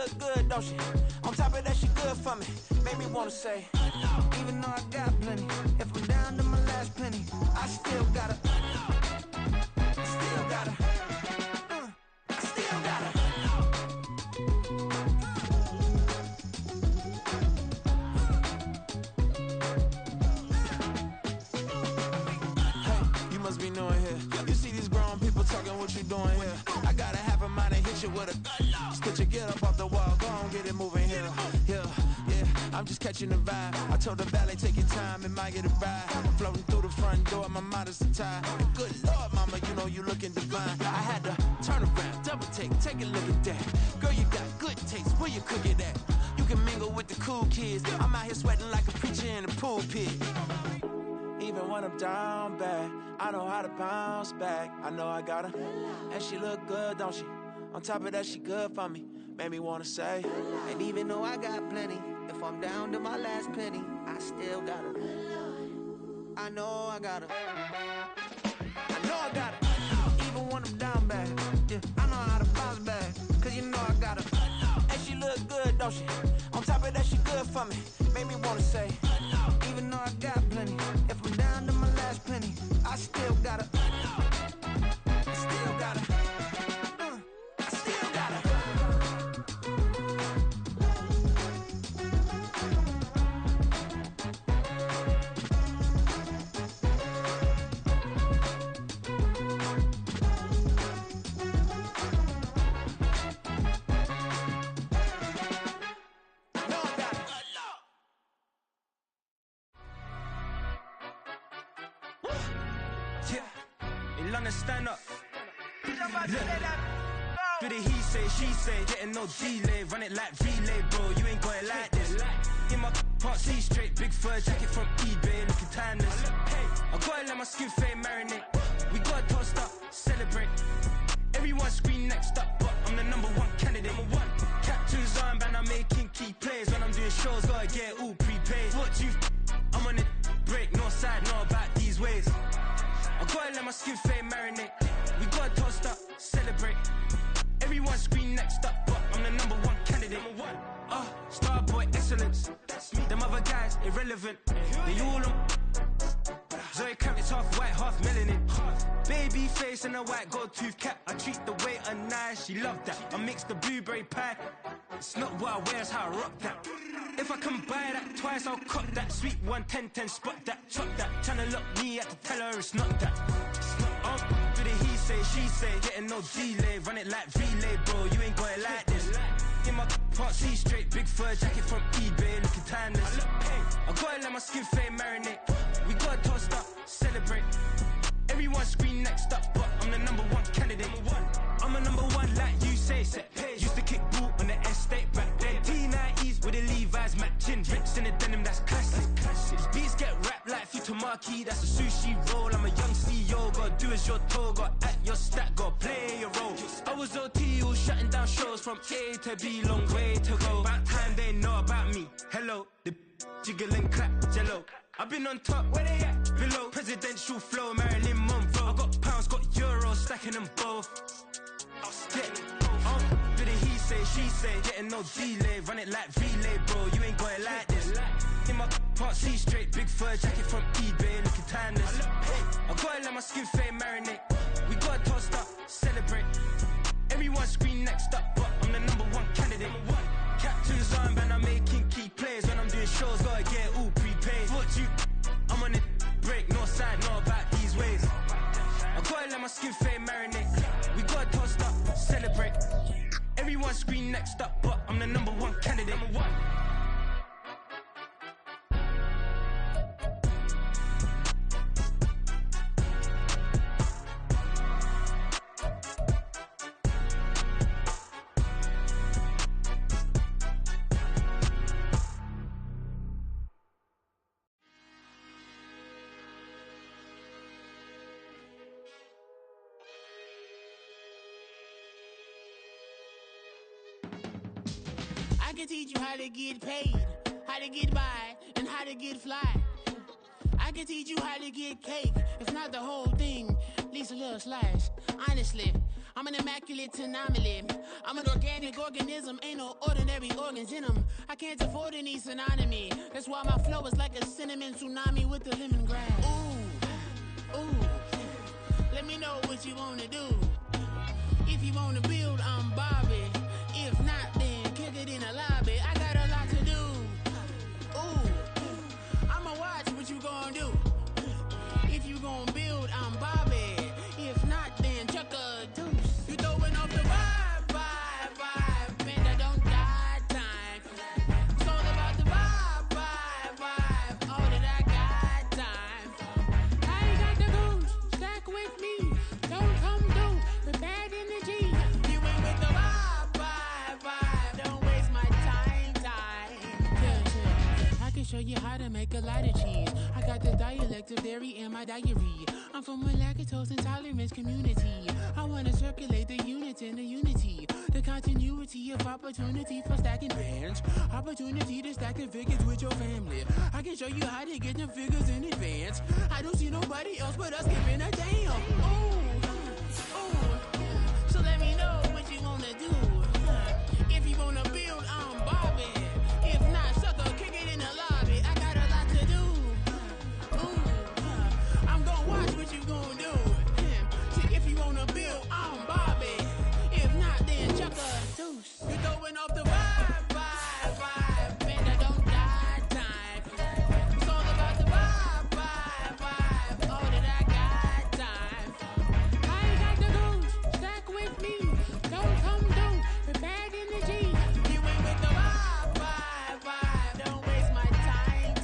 look good, don't she? On top of that, she good for me. Made me wanna say, even though I got plenty, if I'm down to my last penny, I still gotta, still gotta, I still gotta. Hey, you must be new in here. You see these grown people talking, what you doing here? I gotta have a mind and hit you with a stitch you, get up off the wall, go on, get it moving here. Yeah, I'm just catching the vibe. I told the valet, take your time, it might get a ride. Floating through the front door, my modest attire. Good Lord, mama, you know you looking divine. I had to turn around, double take a look at that. Girl, you got good taste, where you cook it at? You can mingle with the cool kids. I'm out here sweating like a preacher in a pulpit. Even when I'm down bad, I know how to bounce back. I know I got her, and she look good, don't she? On top of that, she good for me. Made me wanna say, and even though I got plenty, if I'm down to my last penny, I still got her. I know I got her. I know I got her. Even when I'm down bad, yeah, I know how to bounce back. Cause you know I got her. And she look good, don't she? On top of that, she good for me. Made me wanna say, even though I got plenty, if I'm down to my last penny, I still got her. I still got her. I still got her. Stand up. Look. Do the he say, she say, getting no delay, run it like relay, bro. You ain't going like this. In my part C straight, big fur jacket from eBay, looking timeless. I gotta let my skin fade marinate. We gotta toast up, celebrate. Everyone scream next up, but I'm the number one candidate. Captain's armband, I'm making key plays. When I'm doing shows, gotta get all prepaid. What you? I'm on it, break, no side, no about these ways. I gotta let my skin fade marinate. We gotta toast up, celebrate. Everyone scream next up, but I'm the number one candidate. Starboy excellence. Them other guys irrelevant. They all on. Zoe Camp, it's half white, half melanin. Baby face and a white gold tooth cap. I treat the waiter nice, she love that. I mix the blueberry pie. It's not what I wear, it's how I rock that. If I can buy that twice, I'll cut that. Sweet 110, spot that, chop that. Tryna lock me at to tell her it's not that. Do the he say, she say, getting no delay, run it like relay, bro. You ain't going like this. In my part C straight, big fur jacket from eBay, looking timeless. I gotta let my skin fade marinate. We gotta toast up, celebrate. Everyone scream next up, but I'm the number one candidate. I'm a number one like you say, set. Used to kick boot on the estate back then. T90s with the Levi's matching. Rips in the denim, that's classic. These beats get wrapped like Futamaki, that's a sushi roll. I'm a young CEO, gotta do as you're told. Gotta act your stat, gotta play your role. I was OT, all shutting down shows from A to B, long way to go. About time they know about me. Hello, the jiggle and clap, jello. I've been on top, where they at? Below, presidential flow, Marilyn Monroe. I got pounds, got euros, stacking them both. Do the he say, she say, getting no delay, run it like relay, bro. You ain't going like this. In my part C straight, big fur jacket from eBay, looking timeless. I gotta let my skin fade marinate. We gotta toast up, celebrate. Everyone scream next up, but I'm the number one candidate. Captain's armband, I'm making key plays. When I'm doing shows, gotta get all prepaid. What you? I'm on it, break, no side, no about these ways. I gotta let my skin fade marinate. We gotta toast up, celebrate. Everyone scream next up, but I'm the number one candidate. I can teach you how to get paid, how to get by, and how to get fly. I can teach you how to get cake, if not the whole thing, at least a little slice. Honestly, I'm an immaculate anomaly. I'm an organic organism, ain't no ordinary organs in them. I can't afford any synonymy. That's why my flow is like a cinnamon tsunami with the lemongrass. Ooh, ooh. Let me know what you wanna do. If you wanna build, I'm Bobby. If not, then kick it in the lobby. I got a lot to do. Ooh, I'ma watch what you gonna do. If you gonna build, I'm Bobby. If not, then chuck a deuce. You throwing off the vibe. Man, I don't got time. It's all about the vibe. All that I got time. I ain't got the goose. Stack with me. Don't come through with bad energy. You ain't with the vibe. Don't waste my time. Yeah. I can show you how to make a lot of cheese. I got the dialect of dairy in my diary. I'm from a lactose intolerance community. I wanna circulate the units and the unity. The continuity of opportunity for stacking bands. Opportunity to stack the figures with your family. I can show you how to get them figures in advance. I don't see nobody else but us giving a damn. Ooh. So let me know what you wanna do. If you wanna build, I'm Bobby. If not, sucker, kick it in the lobby. I got a lot to do. Ooh, I'm gonna watch what you gonna do. See, if you wanna build, I'm Bobby. If not, then chuck a deuce. You throwing off the vibe. Man, I don't got time. It's all about the vibe. All that I got time. I ain't got the goose. Stack with me. Don't come through with bad energy. You ain't with the vibe. Don't waste my time.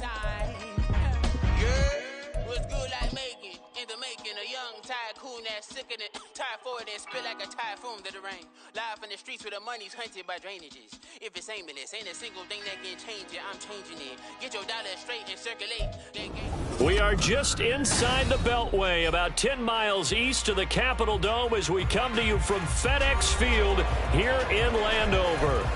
Yeah, what's good like making? In the making, a young tycoon that's sick of it. Tired for it and spit like a typhoon to the rain. Live in the streets where the money's hunted by drainages. If it's aimless, ain't a single thing that can change it. I'm changing it. Get your dollar straight and circulate. We are just inside the Beltway, about 10 miles east of the Capitol Dome as we come to you from FedEx Field here in Landover.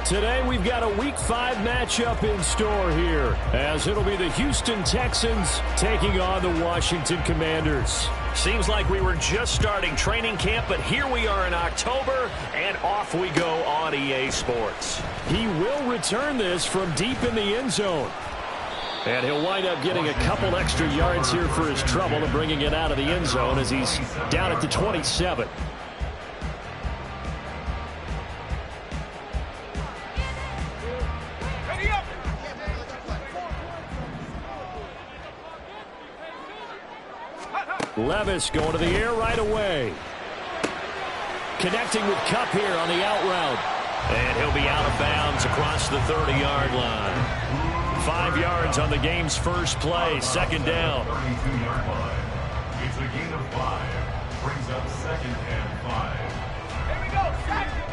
Today we've got a Week 5 matchup in store here, as it'll be the Houston Texans taking on the Washington Commanders. Seems like we were just starting training camp, but here we are in October, and off we go on EA Sports. He will return this from deep in the end zone. And he'll wind up getting a couple extra yards here for his trouble and bringing it out of the end zone as he's down at the 27. Levis going to the air right away. Connecting with Kupp here on the out route. And he'll be out of bounds across the 30-yard line. 5 yards on the game's first play, second down. 32-yard line. It's a gain of 5. Brings up second and 5. Here we go, second.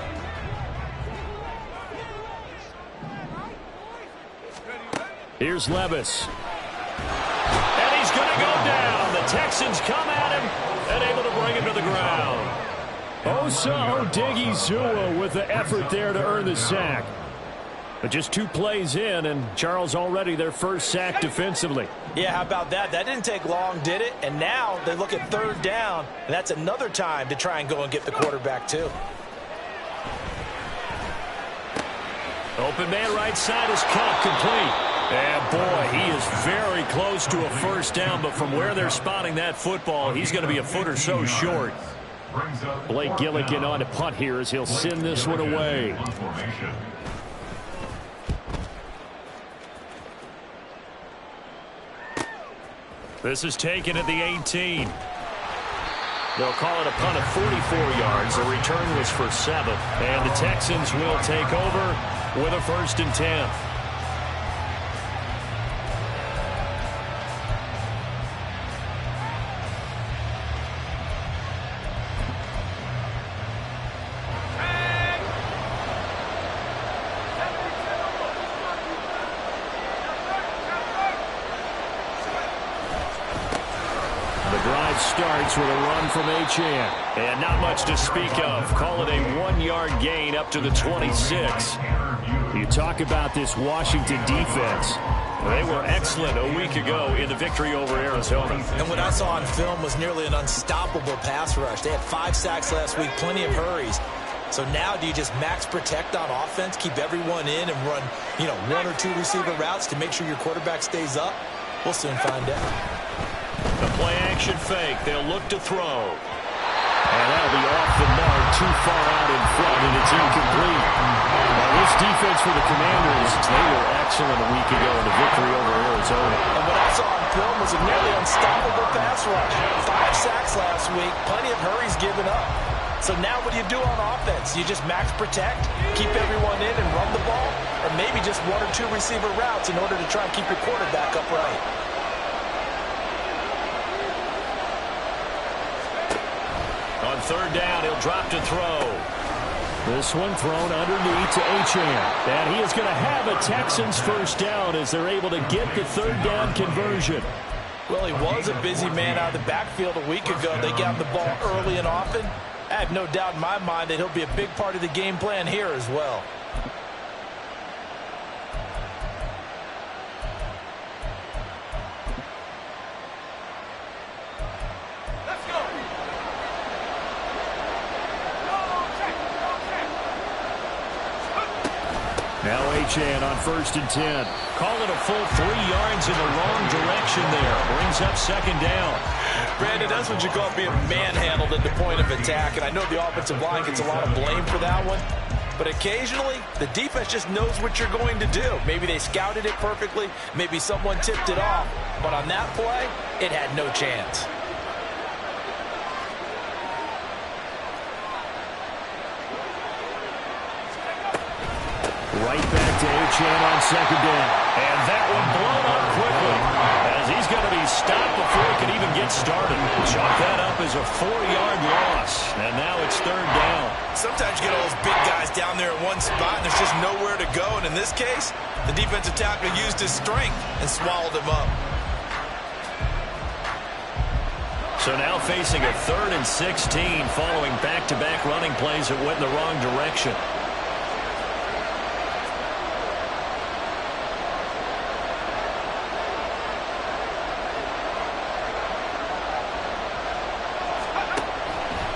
Here's Levis. And he's going to go down. The Texans come at him and able to bring him to the ground. Osa Odighizuwa with the effort there to earn the sack. But just 2 plays in, and Charles already their first sack defensively. Yeah, how about that? That didn't take long, did it? And now they look at third down, and that's another time to try and go and get the quarterback too. Open man right side is caught complete. And boy, he is very close to a first down, but from where they're spotting that football, he's going to be a foot or so short. Blake Gillikin on to punt here as he'll send this one away. This is taken at the 18. They'll call it a punt of 44 yards. The return was for 7. And the Texans will take over with a 1st and 10. Starts with a run from Achane. And not much to speak of. Call it a 1-yard gain up to the 26. You talk about this Washington defense. They were excellent a week ago in the victory over Arizona. And what I saw on film was nearly an unstoppable pass rush. They had 5 sacks last week, plenty of hurries. So now do you just max protect on offense, keep everyone in, and run, 1 or 2 receiver routes to make sure your quarterback stays up? We'll soon find out. The play-action fake. They'll look to throw. And that'll be off the mark, too far out in front, and it's incomplete. Now, this defense for the Commanders, they were excellent a week ago in the victory over Arizona. And what I saw on film was a nearly unstoppable pass rush. 5 sacks last week, plenty of hurries given up. So now what do you do on offense? You just max protect, keep everyone in and run the ball, or maybe just 1 or 2 receiver routes in order to try and keep your quarterback upright. On 3rd down, he'll drop to throw. This one thrown underneath to Achane. And he is going to have a Texans first down as they're able to get the 3rd down conversion. Well, he was a busy man out of the backfield a week ago. They got the ball early and often. I have no doubt in my mind that he'll be a big part of the game plan here as well. Now Achane on 1st and 10. Call it a full 3 yards in the wrong direction there. Brings up 2nd down. Brandon, that's what you call being manhandled at the point of attack. And I know the offensive line gets a lot of blame for that one. But occasionally, the defense just knows what you're going to do. Maybe they scouted it perfectly. Maybe someone tipped it off. But on that play, it had no chance. Right back to Achane on 2nd down. And that one blown up quickly as he's going to be stopped before he can even get started. Chalk that up as a 4-yard loss. And now it's 3rd down. Sometimes you get all those big guys down there in one spot and there's just nowhere to go. And in this case, the defensive tackle used his strength and swallowed him up. So now facing a 3rd and 16 following back-to-back running plays that went in the wrong direction.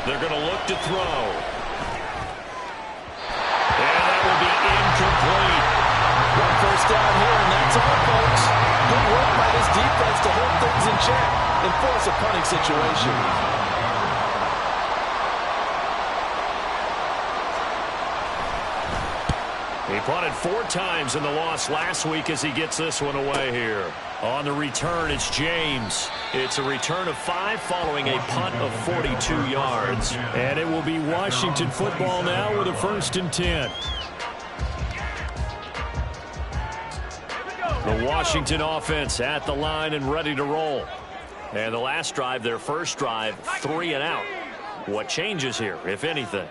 They're going to look to throw. And that will be incomplete. 1 first down here, and that's all, folks. Good work by this defense to hold things in check and force a punting situation. He punted 4 times in the loss last week as he gets this one away here. On the return, it's James. It's a return of 5 following a punt of 42 yards. And it will be Washington football now with a 1st and 10. The Washington offense at the line and ready to roll. And the last drive, their first drive, 3 and out. What changes here, if anything?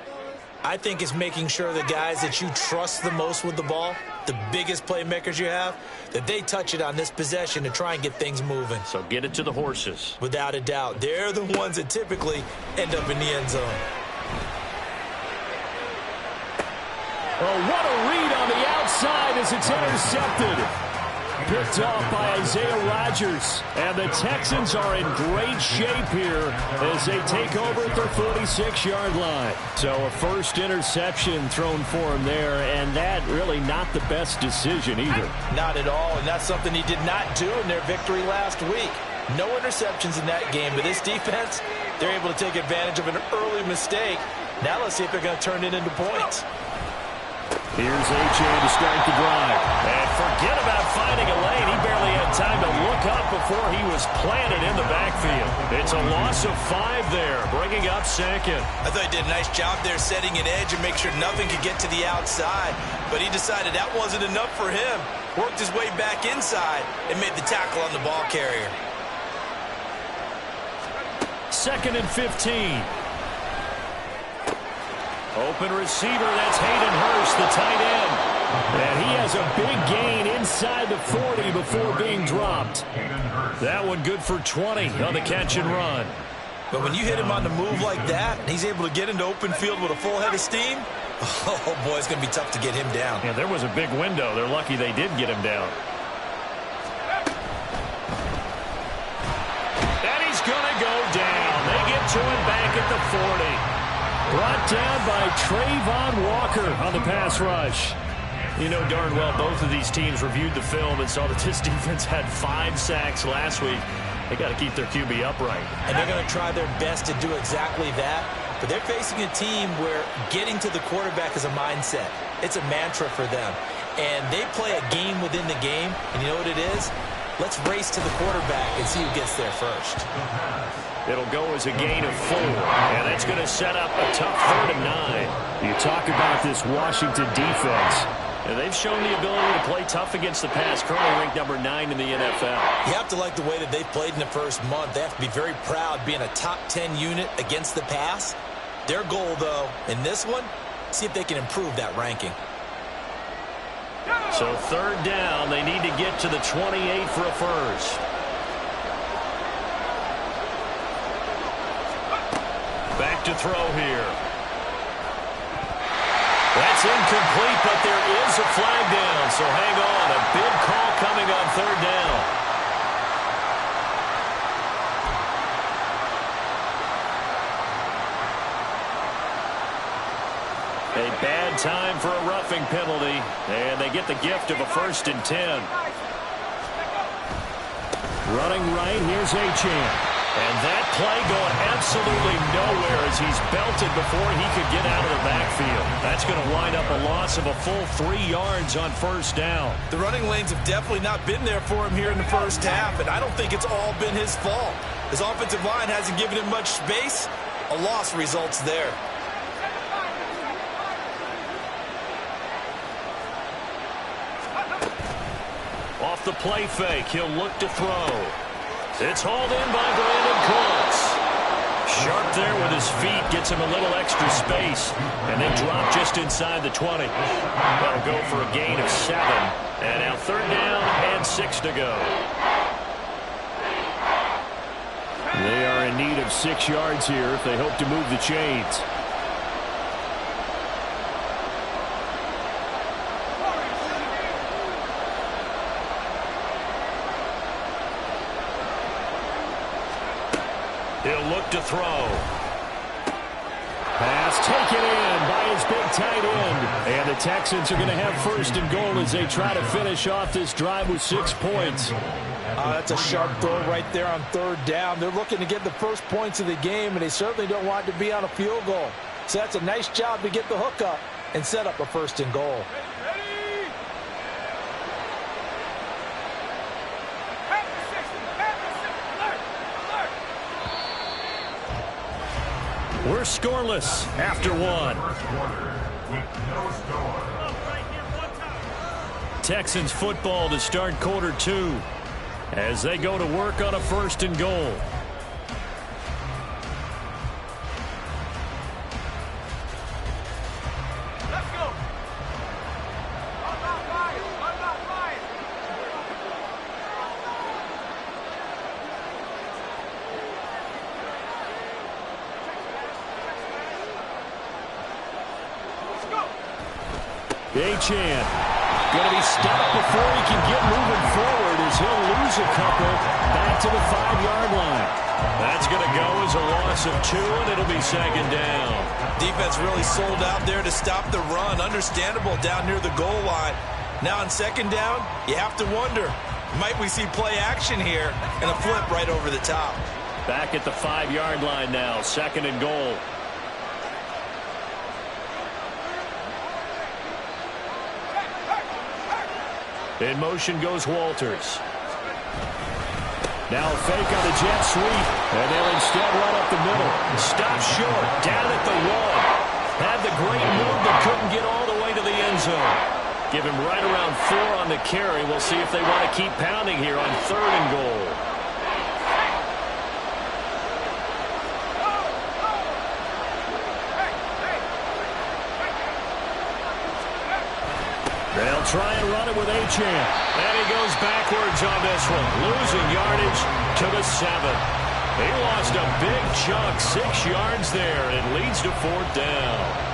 I think it's making sure the guys that you trust the most with the ball, the biggest playmakers you have, that they touch it on this possession to try and get things moving. So get it to the horses. Without a doubt. They're the ones that typically end up in the end zone. Oh, what a read on the outside as it's intercepted. Picked off by Isaiah Rodgers. And the Texans are in great shape here as they take over at their 46-yard line. So a first interception thrown for him there, and that really not the best decision either. Not at all, and that's something he did not do in their victory last week. No interceptions in that game, but this defense, they're able to take advantage of an early mistake. Now let's see if they're going to turn it into points. Here's Achane to start the drive. And forget about finding a lane. He barely had time to look up before he was planted in the backfield. It's a loss of 5 there, bringing up 2nd. I thought he did a nice job there setting an edge and make sure nothing could get to the outside. But he decided that wasn't enough for him. Worked his way back inside and made the tackle on the ball carrier. 2nd and 15. Open receiver, that's Hayden Hurst, the tight end. And he has a big gain inside the 40 before being dropped. That one good for 20 on the catch and run. But when you hit him on the move like that, and he's able to get into open field with a full head of steam, oh boy, it's going to be tough to get him down. Yeah, there was a big window. They're lucky they did get him down. Brought down by Trayvon Walker on the pass rush. You know darn well both of these teams reviewed the film and saw that this defense had 5 sacks last week. They got to keep their QB upright. And they're going to try their best to do exactly that. But they're facing a team where getting to the quarterback is a mindset. It's a mantra for them. And they play a game within the game. And you know what it is? Let's race to the quarterback and see who gets there first. It'll go as a gain of 4. And that's going to set up a tough 3rd and 9. You talk about this Washington defense. And they've shown the ability to play tough against the pass, currently ranked number 9 in the NFL. You have to like the way that they've played in the first month. They have to be very proud being a top 10 unit against the pass. Their goal, though, in this one, see if they can improve that ranking. So 3rd down, they need to get to the 28 for a first. Back to throw here. That's incomplete, but there is a flag down, so hang on. A big call coming on 3rd down. A bad time for a roughing penalty, and they get the gift of a 1st and 10. Running right, here's Achane. And that play going absolutely nowhere as he's belted before he could get out of the backfield. That's going to wind up a loss of a full 3 yards on 1st down. The running lanes have definitely not been there for him here in the first half, and I don't think it's all been his fault. His offensive line hasn't given him much space. A loss results there. Off the play fake, he'll look to throw. It's hauled in by Brandon Cooks. Sharp there with his feet, gets him a little extra space, and then drop just inside the 20. That'll go for a gain of 7. And now 3rd down and 6 to go. They are in need of 6 yards here if they hope to move the chains. He'll look to throw. Pass taken in by his big tight end. And the Texans are going to have 1st and goal as they try to finish off this drive with 6 points. That's a sharp throw right there on 3rd down. They're looking to get the first points of the game, and they certainly don't want it to be on a field goal. So that's a nice job to get the hook up and set up a 1st and goal. We're scoreless after 1. Texans football to start quarter 2 as they go to work on a 1st and goal. Achane going to be stopped before he can get moving forward as he'll lose a couple back to the 5-yard line. That's going to go as a loss of 2, and it'll be 2nd down. Defense really sold out there to stop the run. Understandable down near the goal line. Now on 2nd down, you have to wonder, might we see play action here and a flip right over the top? Back at the 5-yard line now, 2nd and goal. In motion goes Walters. Now a fake on the jet sweep, and they'll instead run up the middle. Stop short, down at the 1. Had the great move, but couldn't get all the way to the end zone. Give him right around 4 on the carry. We'll see if they want to keep pounding here on 3rd and goal. They'll try and run it with Achane. And he goes backwards on this one. Losing yardage to the 7. He lost a big chunk, 6 yards there. It leads to 4th down.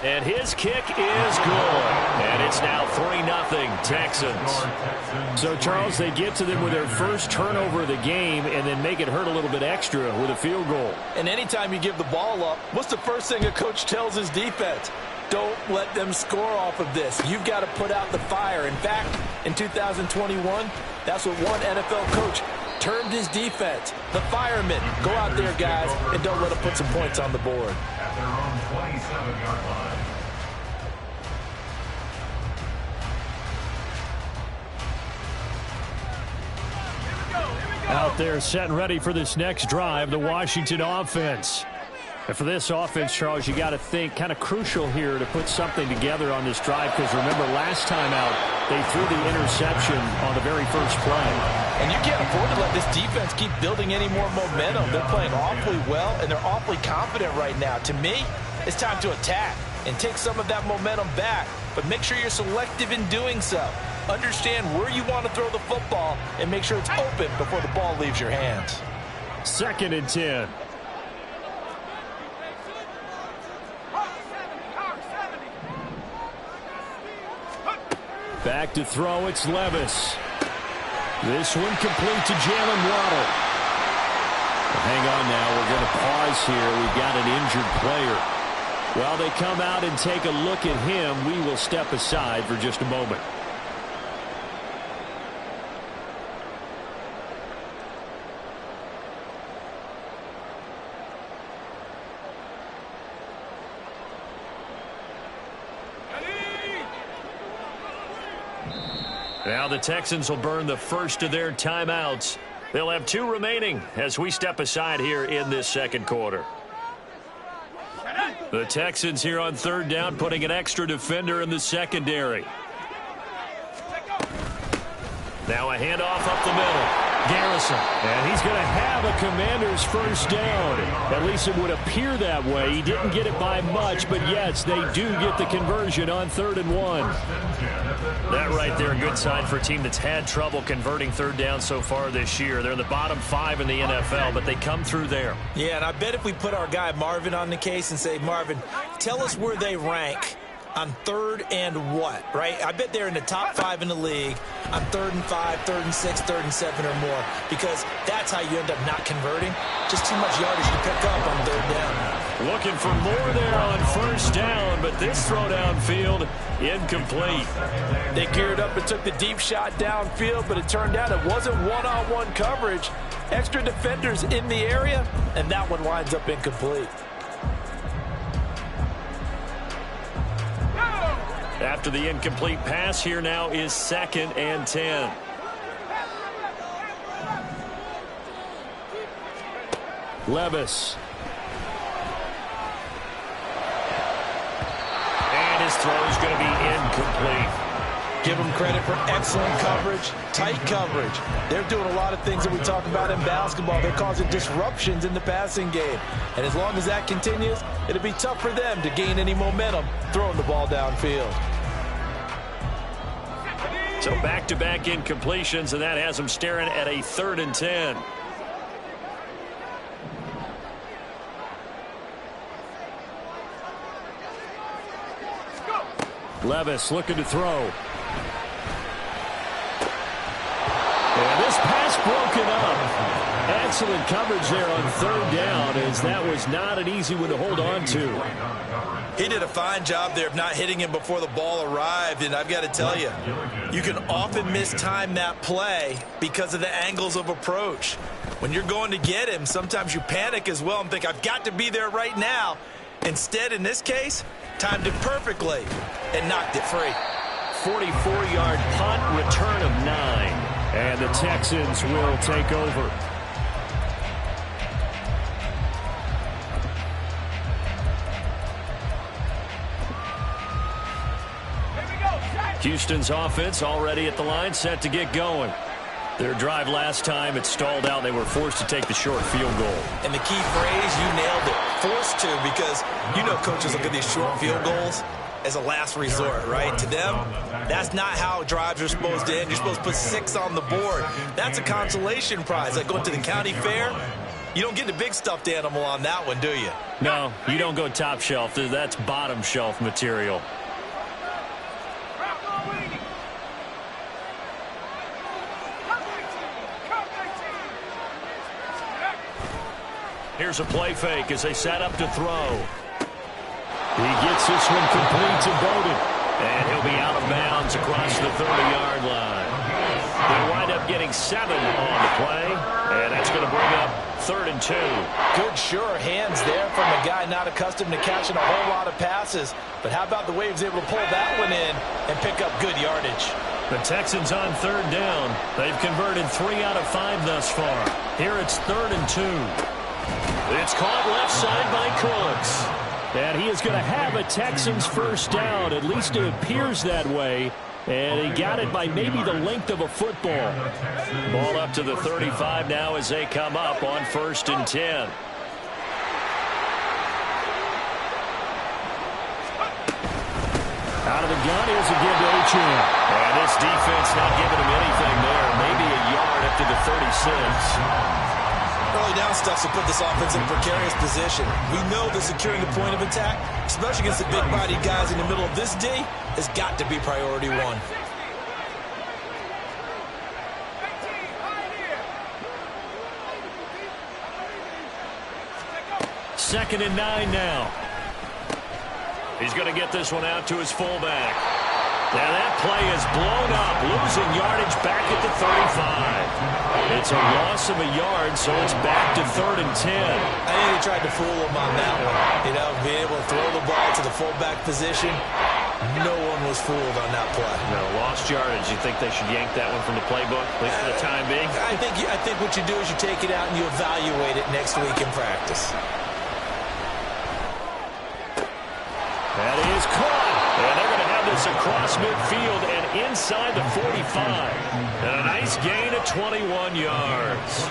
And his kick is good. And it's now 3-0 Texans. So, Charles, they get to them with their first turnover of the game and then make it hurt a little bit extra with a field goal. And anytime you give the ball up, what's the first thing a coach tells his defense? Don't let them score off of this. You've got to put out the fire. In fact, in 2021, that's what one NFL coach termed his defense. The firemen. Go out there, guys, and don't let them put some points on the board. At their own 27-yard line. Out there set and ready for this next drive, the Washington offense. And for this offense, Charles, you got to think kind of crucial here to put something together on this drive, because remember last time out they threw the interception on the very first play. And you can't afford to let this defense keep building any more momentum. They're playing awfully well, and they're awfully confident right now. To me, it's time to attack and take some of that momentum back, but make sure you're selective in doing so. Understand where you want to throw the football and make sure it's open before the ball leaves your hands. 2nd and 10. Back to throw, it's Levis. This one complete to Jalen Waddle. Hang on now, we're going to pause here. We've got an injured player. While they come out and take a look at him, we will step aside for just a moment. Now the Texans will burn the first of their timeouts. They'll have 2 remaining as we step aside here in this second quarter. The Texans here on 3rd down, putting an extra defender in the secondary. Now a handoff up the middle. Garrison. And he's going to have a Commander's first down. At least it would appear that way. He didn't get it by much, but yes, they do get the conversion on 3rd and 1. That right there, a good sign for a team that's had trouble converting 3rd down so far this year. They're in the bottom 5 in the NFL, but they come through there. Yeah, and I bet if we put our guy Marvin on the case and say, Marvin, tell us where they rank on 3rd and what, right? I bet they're in the top 5 in the league on 3rd and 5, 3rd and 6, 3rd and 7 or more, because that's how you end up not converting. Just too much yardage to pick up on 3rd down. Looking for more there on 1st down, but this throw downfield incomplete. They geared up and took the deep shot downfield, but it turned out it wasn't one-on-one coverage. Extra defenders in the area, and that one winds up incomplete. After the incomplete pass, here now is 2nd and 10. Levis. And his throw is going to be incomplete. Give them credit for excellent coverage, tight coverage. They're doing a lot of things that we talk about in basketball. They're causing disruptions in the passing game. And as long as that continues, it'll be tough for them to gain any momentum throwing the ball downfield. So back-to-back incompletions, and that has them staring at a 3rd and 10. Levis looking to throw. And this pass broken up. Excellent coverage there on 3rd down, as that was not an easy one to hold on to. He did a fine job there of not hitting him before the ball arrived, and I've got to tell you, you can often mistime that play because of the angles of approach. When you're going to get him, sometimes you panic as well and think, I've got to be there right now. Instead, in this case, timed it perfectly and knocked it free. 44-yard punt, return of 9. And the Texans will take over. Houston's offense already at the line, set to get going. Their drive last time, it stalled out. They were forced to take the short field goal. And the key phrase, you nailed it, forced to, because you know coaches look at these short field goals as a last resort, right? To them, that's not how drives are supposed to end. You're supposed to put 6 on the board. That's a consolation prize, like going to the county fair. You don't get the big stuffed animal on that one, do you? No, you don't go top shelf. That's bottom shelf material. Here's a play fake as they set up to throw. He gets this one complete to Bowden. And he'll be out of bounds across the 30-yard line. They'll wind up getting 7 on the play. And that's going to bring up 3rd and 2. Good, sure hands there from a guy not accustomed to catching a whole lot of passes. But how about the way he was able to pull that one in and pick up good yardage? The Texans on 3rd down. They've converted 3 out of 5 thus far. Here it's 3rd and 2. It's caught left side by Cooks. And he is going to have a Texans first down. At least it appears that way. And he got it by maybe the length of a football. Ball up to the 35 now as they come up on 1st and 10. Out of the gun is again to Achane. And this defense not giving him anything there. Maybe a yard up to the 36. Early down stuff to put this offense in a precarious position. We know that securing the point of attack, especially against the big-bodied guys in the middle of this D, has got to be priority 1. Second and 9 now. He's going to get this one out to his fullback. Now that play is blown up, losing yardage back at the 35. It's a loss of a yard, so it's back to 3rd and 10. I think he tried to fool him on that one. You know, being able to throw the ball to the fullback position. No one was fooled on that play. No, lost yardage. You think they should yank that one from the playbook, at least for the time being? I think what you do is you take it out and you evaluate it next week in practice. That is caught. And they're going to have this across midfield and inside the 45. And a nice gain of 21 yards.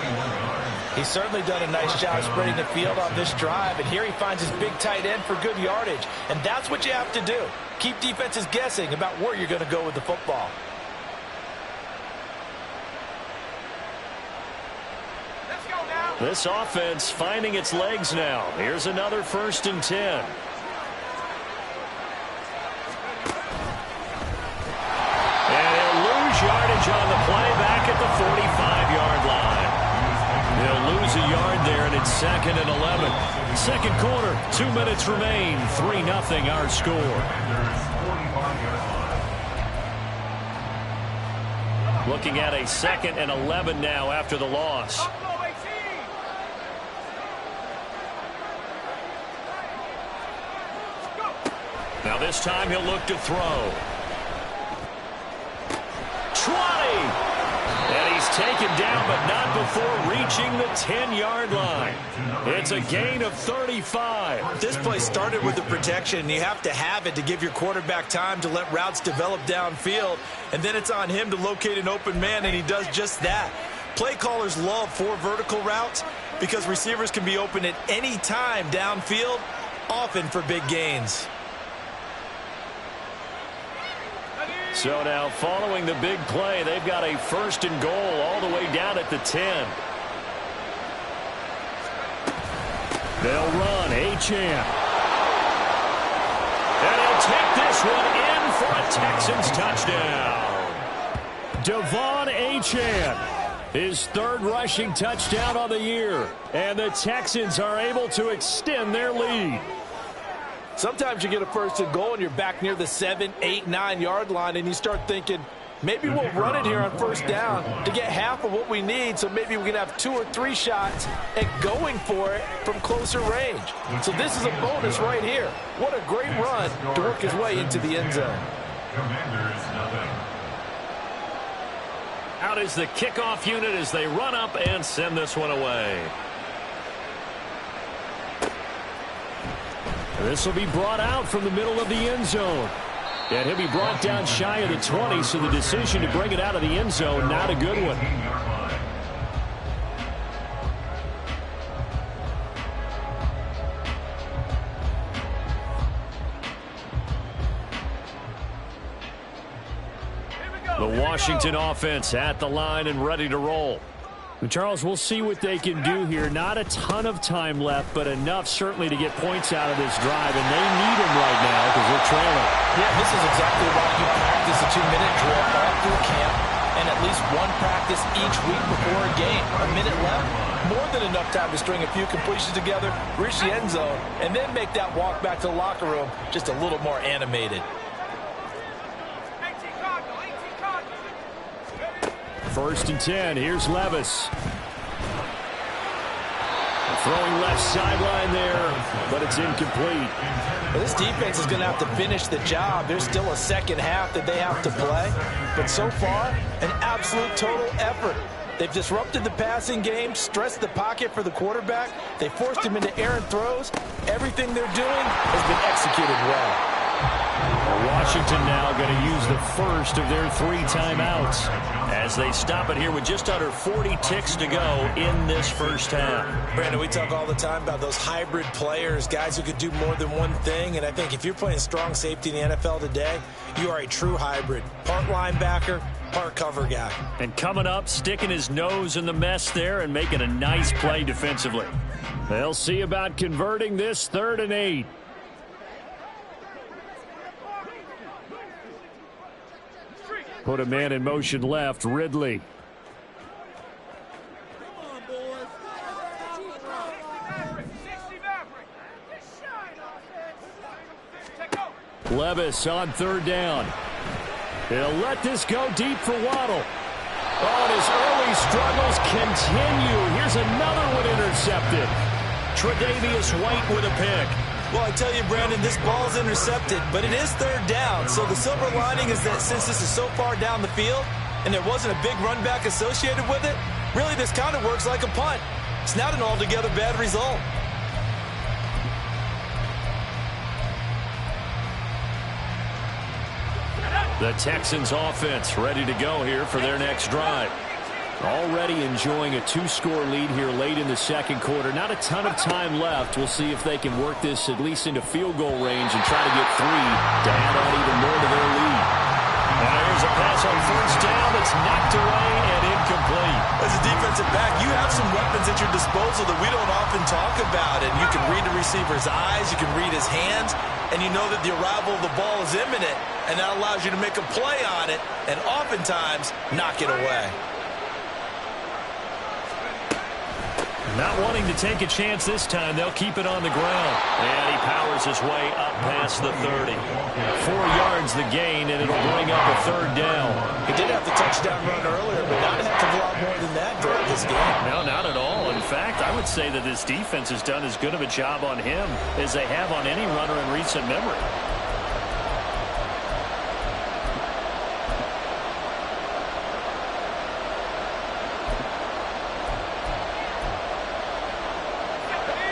He's certainly done a nice job spreading the field on this drive. And here he finds his big tight end for good yardage. And that's what you have to do. Keep defenses guessing about where you're going to go with the football. Let's go now. This offense finding its legs now. Here's another 1st and 10. Yardage on the play back at the 45-yard line. They'll lose a yard there, and it's 2nd and 11. Second quarter, 2 minutes remain. 3-0 our score. Looking at a 2nd and 11 now after the loss. Now this time he'll look to throw. 20. And he's taken down, but not before reaching the 10-yard line. It's a gain of 35. This play started with the protection. You have to have it to give your quarterback time to let routes develop downfield. And then it's on him to locate an open man, and he does just that. Play callers love 4 vertical routes because receivers can be open at any time downfield, often for big gains. So now following the big play, they've got a 1st and goal all the way down at the 10. They'll run. Achane. And he'll take this one in for a Texans touchdown. Devon Achane, his 3rd rushing touchdown of the year. And the Texans are able to extend their lead. Sometimes you get a 1st and goal and you're back near the 7, 8, 9-yard line, and you start thinking, maybe we'll run it here on 1st down to get half of what we need, so maybe we can have 2 or 3 shots at going for it from closer range. So this is a bonus right here. What a great run to work his way into the end zone. Out is the kickoff unit as they run up and send this one away. This will be brought out from the middle of the end zone. And he'll be brought down shy of the 20, so the decision to bring it out of the end zone, not a good one. The Washington offense at the line and ready to roll. Charles, we'll see what they can do here. Not a ton of time left, but enough certainly to get points out of this drive, and they need them right now because they're trailing. Yeah, this is exactly why you practice a 2-minute drill all through camp and at least one practice each week before a game. A minute left, more than enough time to string a few completions together, reach the end zone, and then make that walk back to the locker room just a little more animated. First and 10. Here's Levis. Throwing left sideline there, but it's incomplete. Well, this defense is going to have to finish the job. There's still a second half that they have to play. But so far, an absolute total effort. They've disrupted the passing game, stressed the pocket for the quarterback. They forced him into errant throws. Everything they're doing has been executed well. Washington now going to use the first of their 3 timeouts as they stop it here with just under 40 ticks to go in this first half. Brandon, we talk all the time about those hybrid players, guys who could do more than one thing, and I think if you're playing strong safety in the NFL today, you are a true hybrid. Part linebacker, part cover guy. And coming up, sticking his nose in the mess there and making a nice play defensively. They'll see about converting this 3rd and 8. Put a man in motion left, Ridley. Levis on 3rd down. He'll let this go deep for Waddle. Oh, and his early struggles continue. Here's another one intercepted. Tre'Davious White with a pick. Well, I tell you, Brandon, this ball is intercepted, but it is 3rd down. So the silver lining is that since this is so far down the field and there wasn't a big run back associated with it, really this kind of works like a punt. It's not an altogether bad result. The Texans offense ready to go here for their next drive. Already enjoying a 2-score lead here late in the second quarter. Not a ton of time left. We'll see if they can work this at least into field goal range and try to get 3 to add on even more to their lead. Now here's a pass on 1st down that's knocked away and incomplete. As a defensive back, you have some weapons at your disposal that we don't often talk about. And you can read the receiver's eyes, you can read his hands, and you know that the arrival of the ball is imminent. And that allows you to make a play on it and oftentimes knock it away. Not wanting to take a chance this time, they'll keep it on the ground. And he powers his way up past the 30. 4 yards the gain, and it'll bring up a 3rd down. He did have the touchdown run earlier, but not a heck of a lot more than that throughout this game. No, not at all. In fact, I would say that this defense has done as good of a job on him as they have on any runner in recent memory.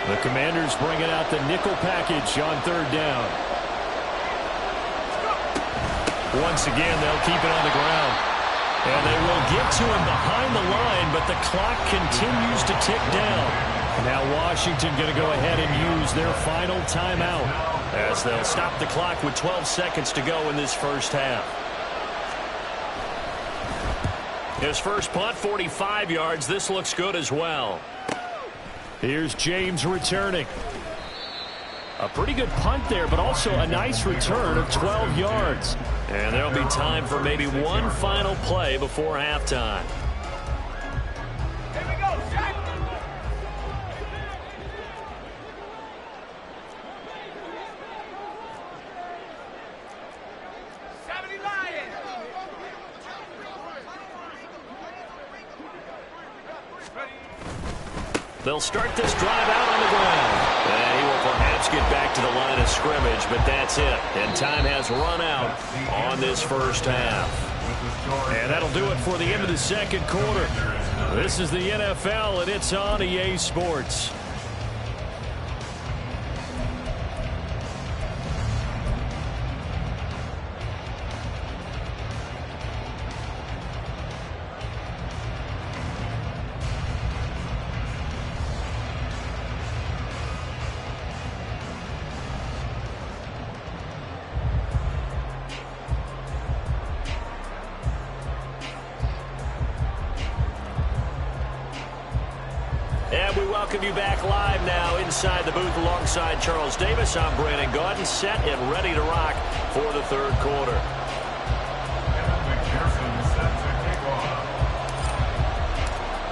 The Commanders bringing out the nickel package on 3rd down. Once again, they'll keep it on the ground. And they will get to him behind the line, but the clock continues to tick down. Now Washington going to go ahead and use their final timeout as they'll stop the clock with 12 seconds to go in this first half. His first punt, 45 yards. This looks good as well. Here's James returning. A pretty good punt there, but also a nice return of 12 yards. And there'll be time for maybe one final play before halftime. Here we go, Jack. 70 Lions. They'll start this drive out on the ground. And he will perhaps get back to the line of scrimmage, but that's it. And time has run out on this first half. And that'll do it for the end of the second quarter. This is the NFL, and it's on EA Sports. we welcome you back live now inside the booth alongside Charles Davis. I'm Brandon Gaudin, set and ready to rock for the third quarter.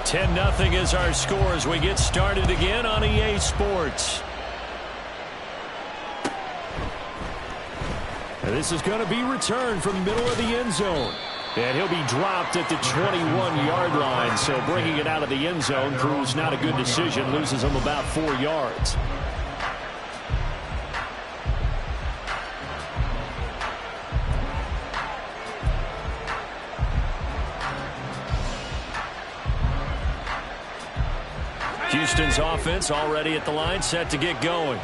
10-0 is our score as we get started again on EA Sports. And this is going to be returned from the middle of the end zone. And he'll be dropped at the 21-yard line. So bringing it out of the end zone proves not a good decision. Loses him about 4 yards. Houston's offense already at the line, set to get going.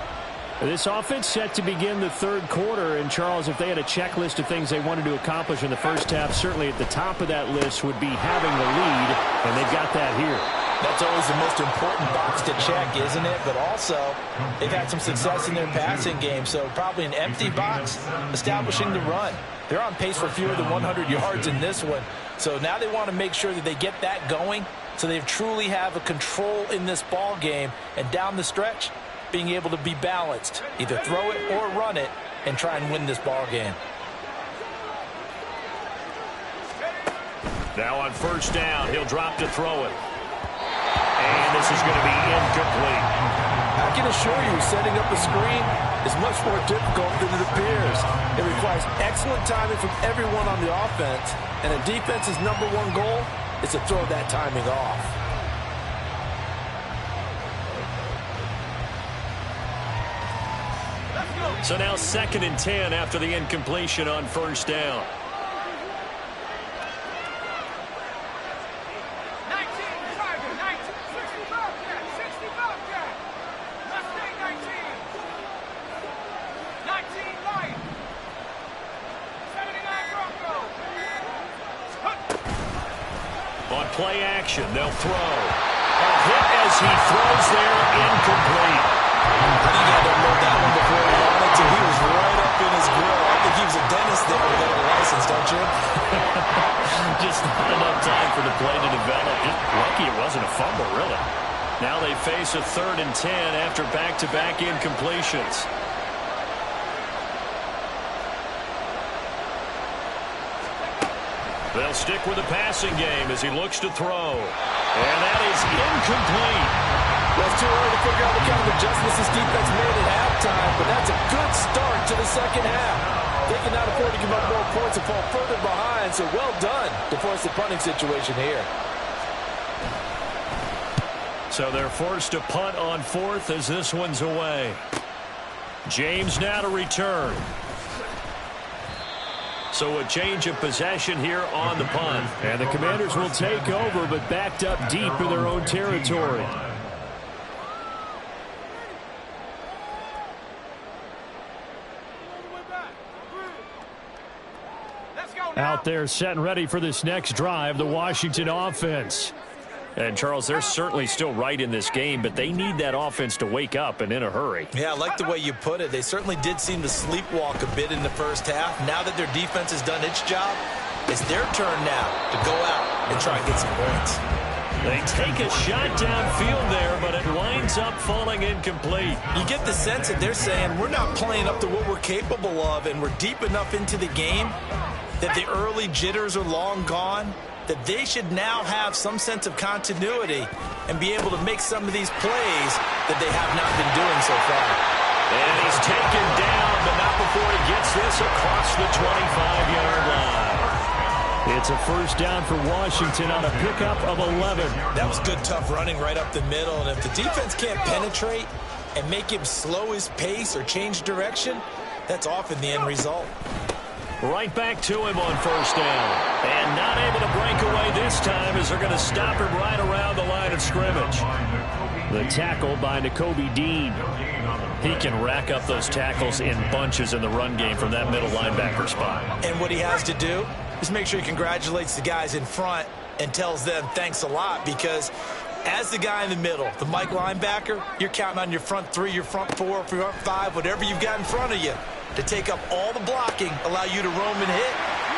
This offense set to begin the third quarter. And, Charles, if they had a checklist of things they wanted to accomplish in the first half, certainly at the top of that list would be having the lead, and they've got that here. That's always the most important box to check, isn't it? But also, they've had some success in their passing game, so probably an empty box establishing the run. They're on pace for fewer than 100 yards in this one. So now they want to make sure that they get that going so they truly have a control in this ball game, and down the stretch, being able to be balanced, either throw it or run it, and try and win this ball game. Now on first down, he'll drop to throw it. And this is going to be incomplete. I can assure you, setting up a screen is much more difficult than it appears. It requires excellent timing from everyone on the offense, and a defense's #1 goal is to throw that timing off. So now 2nd and 10 after the incompletion on first down. 19, Tiger, 19, 65 cat, 65 cat. Mustang 19. 19 Lion. 79 Bronco. On play action, they'll throw. A hit as he throws there, incomplete. I think he had to unload that one before he wanted to. He was right up in his grill. I think he was a dentist there without a license, don't you? Just not enough time for the play to develop. Just lucky it wasn't a fumble, really. Now they face a 3rd and 10 after back-to-back incompletions. They'll stick with the passing game as he looks to throw. And that is incomplete. Well, it's too early to figure out what kind of adjustments this defense made at halftime, but that's a good start to the second half. They cannot afford to give up more points and fall further behind, so well done to force the punting situation here. So they're forced to punt on 4th as this one's away. James now to return. So a change of possession here on the punt. And the Commanders will take over, but backed up deep in their own territory. Out there set and ready for this next drive, the Washington offense. And, Charles, they're certainly still right in this game, but they need that offense to wake up and in a hurry. Yeah, I like the way you put it. They certainly did seem to sleepwalk a bit in the first half. Now that their defense has done its job, it's their turn now to go out and try and get some points. They take a shot downfield there, but it winds up falling incomplete. You get the sense that they're saying we're not playing up to what we're capable of, and we're deep enough into the game that the early jitters are long gone, that they should now have some sense of continuity and be able to make some of these plays that they have not been doing so far. And he's taken down, but not before he gets this across the 25-yard line. It's a first down for Washington on a pickup of 11. That was good, tough running right up the middle. And if the defense can't penetrate and make him slow his pace or change direction, that's often the end result. Right back to him on first down. And not able to break away this time as they're going to stop him right around the line of scrimmage. The tackle by Nakobe Dean. He can rack up those tackles in bunches in the run game from that middle linebacker spot. And what he has to do is make sure he congratulates the guys in front and tells them thanks a lot, because as the guy in the middle, the Mike linebacker, you're counting on your front 3, your front 4, front 5, whatever you've got in front of you to take up all the blocking, allow you to roam and hit,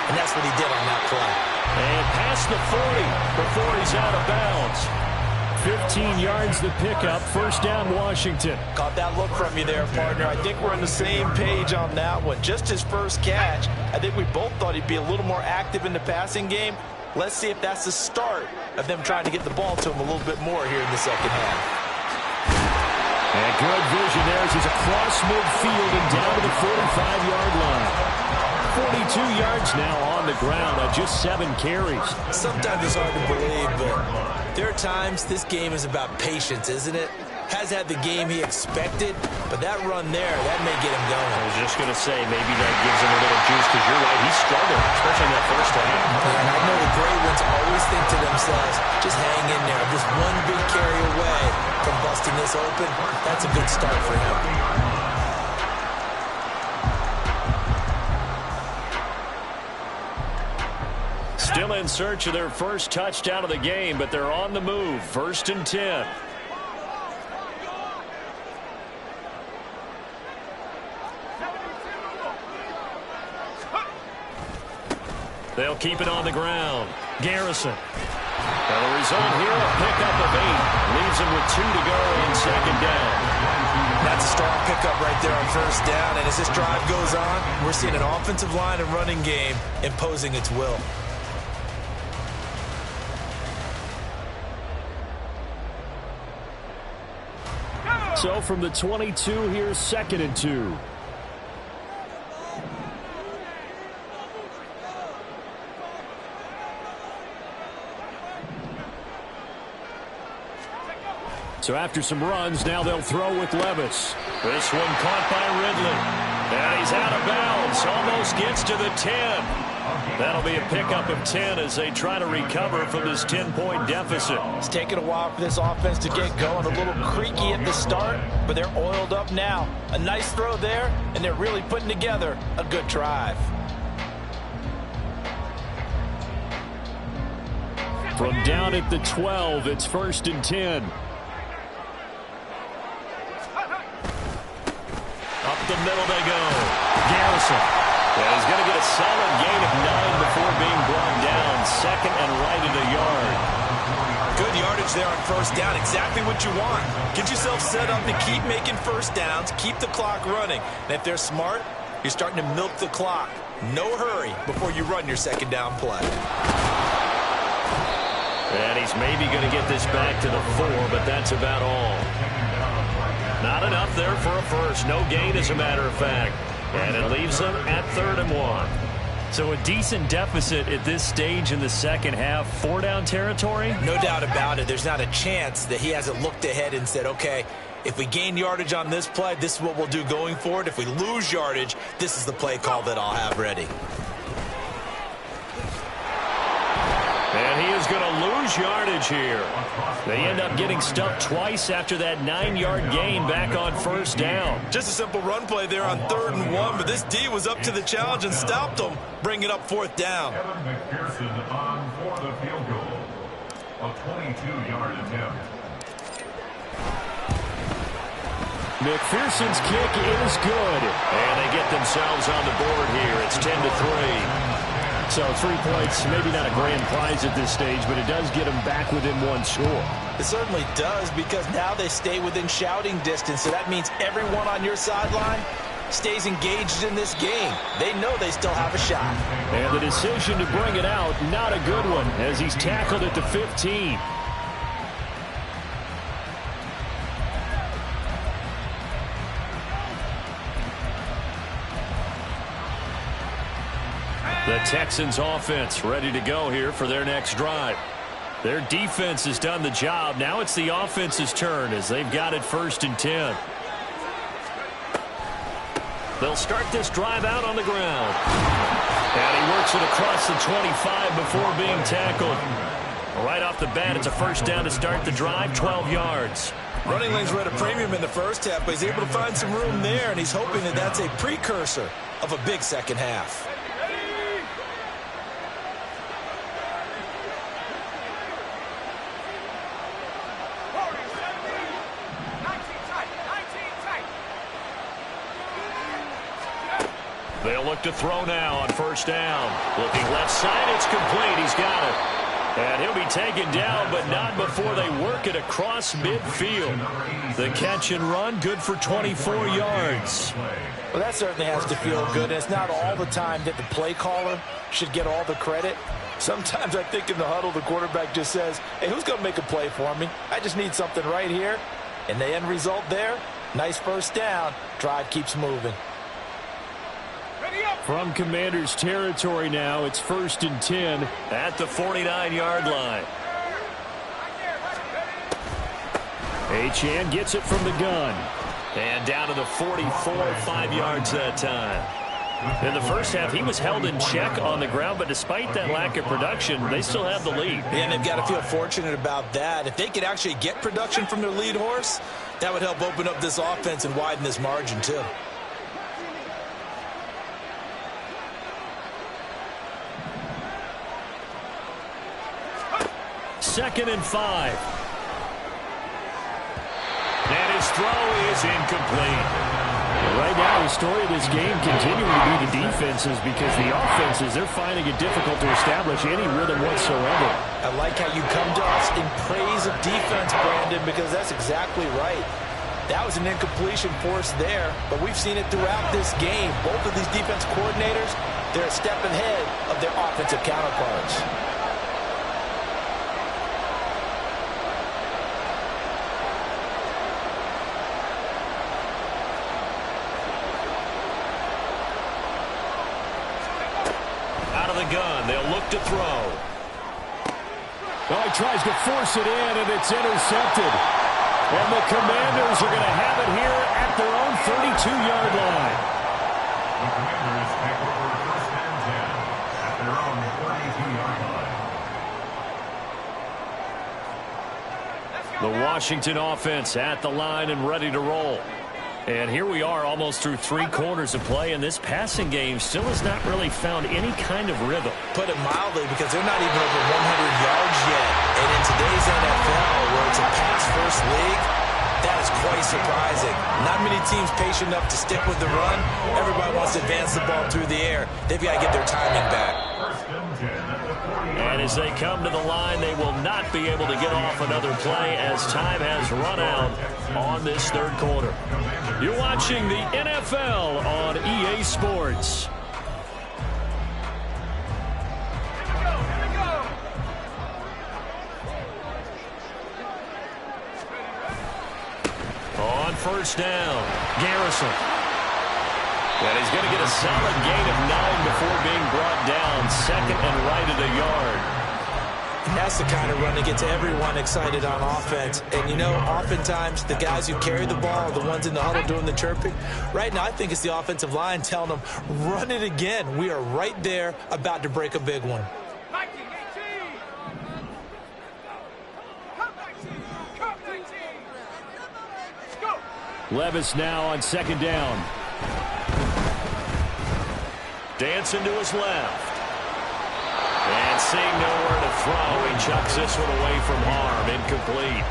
and that's what he did on that play. And past the 40 before he's out of bounds. 15 yards the pickup. First down, Washington. Caught that look from you there, partner. I think we're on the same page on that one. Just his first catch. I think we both thought he'd be a little more active in the passing game. Let's see if that's the start of them trying to get the ball to him a little bit more here in the second half. And good vision there as he's across midfield and down to the 45-yard line. 42 yards now on the ground on just 7 carries. Sometimes it's hard to believe, but there are times this game is about patience, isn't it? Has had the game he expected, but that run there, that may get him going. I was just going to say, maybe that gives him a little juice, because you're right, he struggled, especially in that first half. And I know the great ones always think to themselves, just hang in there. Just one big carry away from busting this open. That's a good start for him. Still in search of their first touchdown of the game, but they're on the move. 1st and 10. They'll keep it on the ground. Garrison. And the result here, a pickup of 8. Leaves him with 2 to go on 2nd down. That's a strong pickup right there on 1st down. And as this drive goes on, we're seeing an offensive line and running game imposing its will. So from the 22, here's 2nd and 2. So after some runs, now they'll throw with Levis. This one caught by Ridley. And he's out of bounds. Almost gets to the 10. That'll be a pickup of 10 as they try to recover from this 10-point deficit. It's taken a while for this offense to get going. A little creaky at the start, but they're oiled up now. A nice throw there, and they're really putting together a good drive. From down at the 12, it's 1st and 10. Up the middle they go. Garrison. And he's going to get a solid gain of 9 before being brought down. 2nd and right at a yard. Good yardage there on 1st down. Exactly what you want. Get yourself set up to keep making 1st downs. Keep the clock running. And if they're smart, you're starting to milk the clock. No hurry before you run your 2nd down play. And he's maybe going to get this back to the 4, but that's about all. Not enough there for a first. No gain, as a matter of fact. And it leaves them at 3rd and 1. So a decent deficit at this stage in the second half. 4-down territory? No doubt about it. There's not a chance that he hasn't looked ahead and said, okay, if we gain yardage on this play, this is what we'll do going forward. If we lose yardage, this is the play call that I'll have ready. And he is going to lose yardage here. They end up getting stuffed twice after that 9-yard gain back on 1st down. Just a simple run play there on 3rd and 1, but this D was up to the challenge and stopped them, bringing it up 4th down. Kevin McPherson on for the field goal. A 22-yard attempt. McPherson's kick is good. And they get themselves on the board here. It's 10-3. So 3 points, maybe not a grand prize at this stage, but it does get them back within 1 score. It certainly does, because now they stay within shouting distance. So that means everyone on your sideline stays engaged in this game. They know they still have a shot. And the decision to bring it out, not a good one, as he's tackled at the 15. The Texans offense ready to go here for their next drive. Their defense has done the job. Now it's the offense's turn as they've got it 1st and 10. They'll start this drive out on the ground. And he works it across the 25 before being tackled. Right off the bat, it's a 1st down to start the drive, 12 yards. Running lanes were at a premium in the first half, but he's able to find some room there, and he's hoping that that's a precursor of a big second half. They'll look to throw now on 1st down. Looking left side, it's complete. He's got it. And he'll be taken down, but not before they work it across midfield. The catch and run, good for 24 yards. Well, that certainly has to feel good. And it's not all the time that the play caller should get all the credit. Sometimes I think in the huddle, the quarterback just says, hey, who's going to make a play for me? I just need something right here. And the end result there, nice first down. Drive keeps moving. From Commander's territory now, it's 1st and 10 at the 49-yard line. Achane gets it from the gun. And down to the 44, 5 yards that time. In the first half, he was held in check on the ground, but despite that lack of production, they still have the lead. And they've got to feel fortunate about that. If they could actually get production from their lead horse, that would help open up this offense and widen this margin too. Second and 5. And his throw is incomplete. Right now, the story of this game continuing to be the defenses, because the offenses, they're finding it difficult to establish any rhythm whatsoever. I like how you come to us in praise of defense, Brandon, because that's exactly right. That was an incompletion forced there, but we've seen it throughout this game. Both of these defense coordinators, they're a step ahead of their offensive counterparts. Gun. They'll look to throw. Well, he tries to force it in, and it's intercepted. And the Commanders are going to have it here at their own 32-yard line. The Commanders take over 1st and 10 at their own 32-yard line. The Washington offense at the line and ready to roll. And here we are almost through 3 quarters of play, and this passing game still has not really found any kind of rhythm. Put it mildly, because they're not even over 100 yards yet. And in today's NFL, where it's a pass-first league, that is quite surprising. Not many teams patient enough to stick with the run. Everybody wants to advance the ball through the air. They've got to get their timing back. And as they come to the line, they will not be able to get off another play as time has run out on this 3rd quarter. You're watching the NFL on EA Sports. On 1st down, Garrison. And he's going to get a solid gain of 9 before being brought down. 2nd and right at a yard. And that's the kind of run that gets everyone excited on offense. And, you know, oftentimes the guys who carry the ball are the ones in the huddle doing the chirping. Right now, I think it's the offensive line telling them, run it again. We are right there about to break a big one. 19, 18. Come 19. Come 19. Let's go. Levis now on 2nd down. Dancing to his left. And seeing nowhere to throw, he chucks this one away from harm. Incomplete.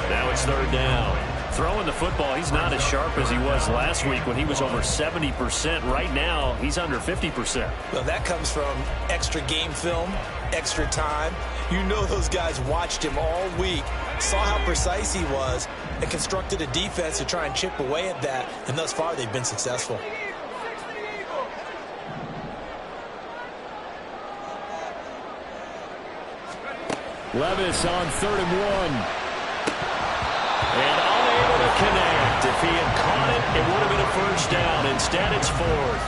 Now it's 3rd down. Throwing the football, he's not as sharp as he was last week when he was over 70%. Right now, he's under 50%. Well, that comes from extra game film, extra time. You know those guys watched him all week, saw how precise he was, and constructed a defense to try and chip away at that. And thus far, they've been successful. Levis on 3rd and 1. And unable to connect. If he had caught it, it would have been a 1st down. Instead, it's 4th.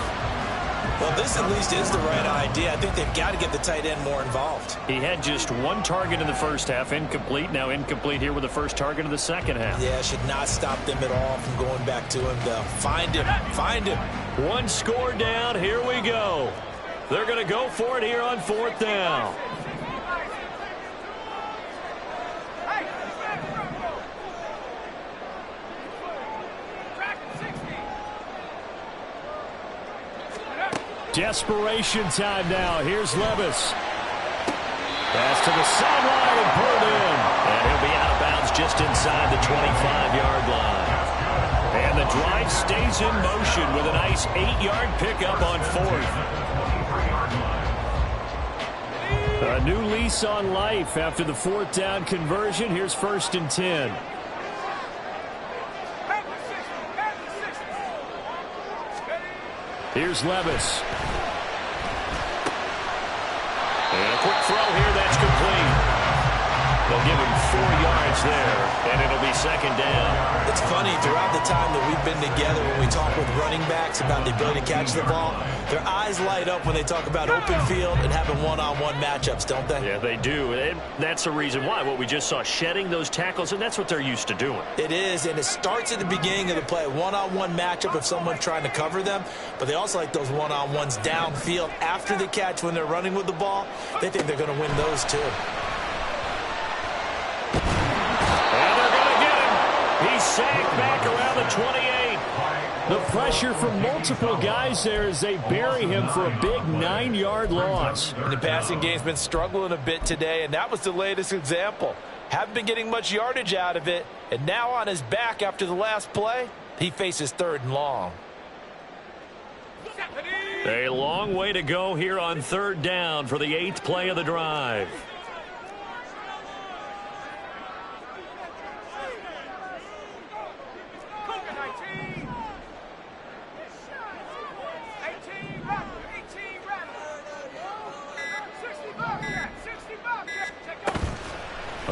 Well, this at least is the right idea. I think they've got to get the tight end more involved. He had just 1 target in the first half, incomplete. Now incomplete here with the first target of the second half. Yeah, should not stop them at all from going back to him, though. Find him. Find him. 1 score down. Here we go. They're going to go for it here on 4th down. Desperation time now. Here's Levis. Pass to the sideline and pulled in. And he'll be out of bounds just inside the 25-yard line. And the drive stays in motion with a nice 8-yard pickup on 4th. A new lease on life after the 4th down conversion. Here's 1st and 10. Here's Levis. And a quick throw here. That's complete. They'll give him 4 yards there, and it'll be 2nd down. It's funny, throughout the time that we've been together, when we talk with running backs about the ability to catch the ball, their eyes light up when they talk about open field and having one-on-one matchups, don't they? Yeah, they do. And that's the reason why. What we just saw, shedding those tackles, and that's what they're used to doing. It is, and it starts at the beginning of the play. One-on-one matchup if someone's trying to cover them, but they also like those one-on-ones downfield after the catch when they're running with the ball. They think they're going to win those too. He's sacked back around the 28. The pressure from multiple guys there as they bury him for a big 9-yard loss. And the passing game's been struggling a bit today, and that was the latest example. Haven't been getting much yardage out of it, and now on his back after the last play, he faces 3rd and long. A long way to go here on 3rd down for the 8th play of the drive.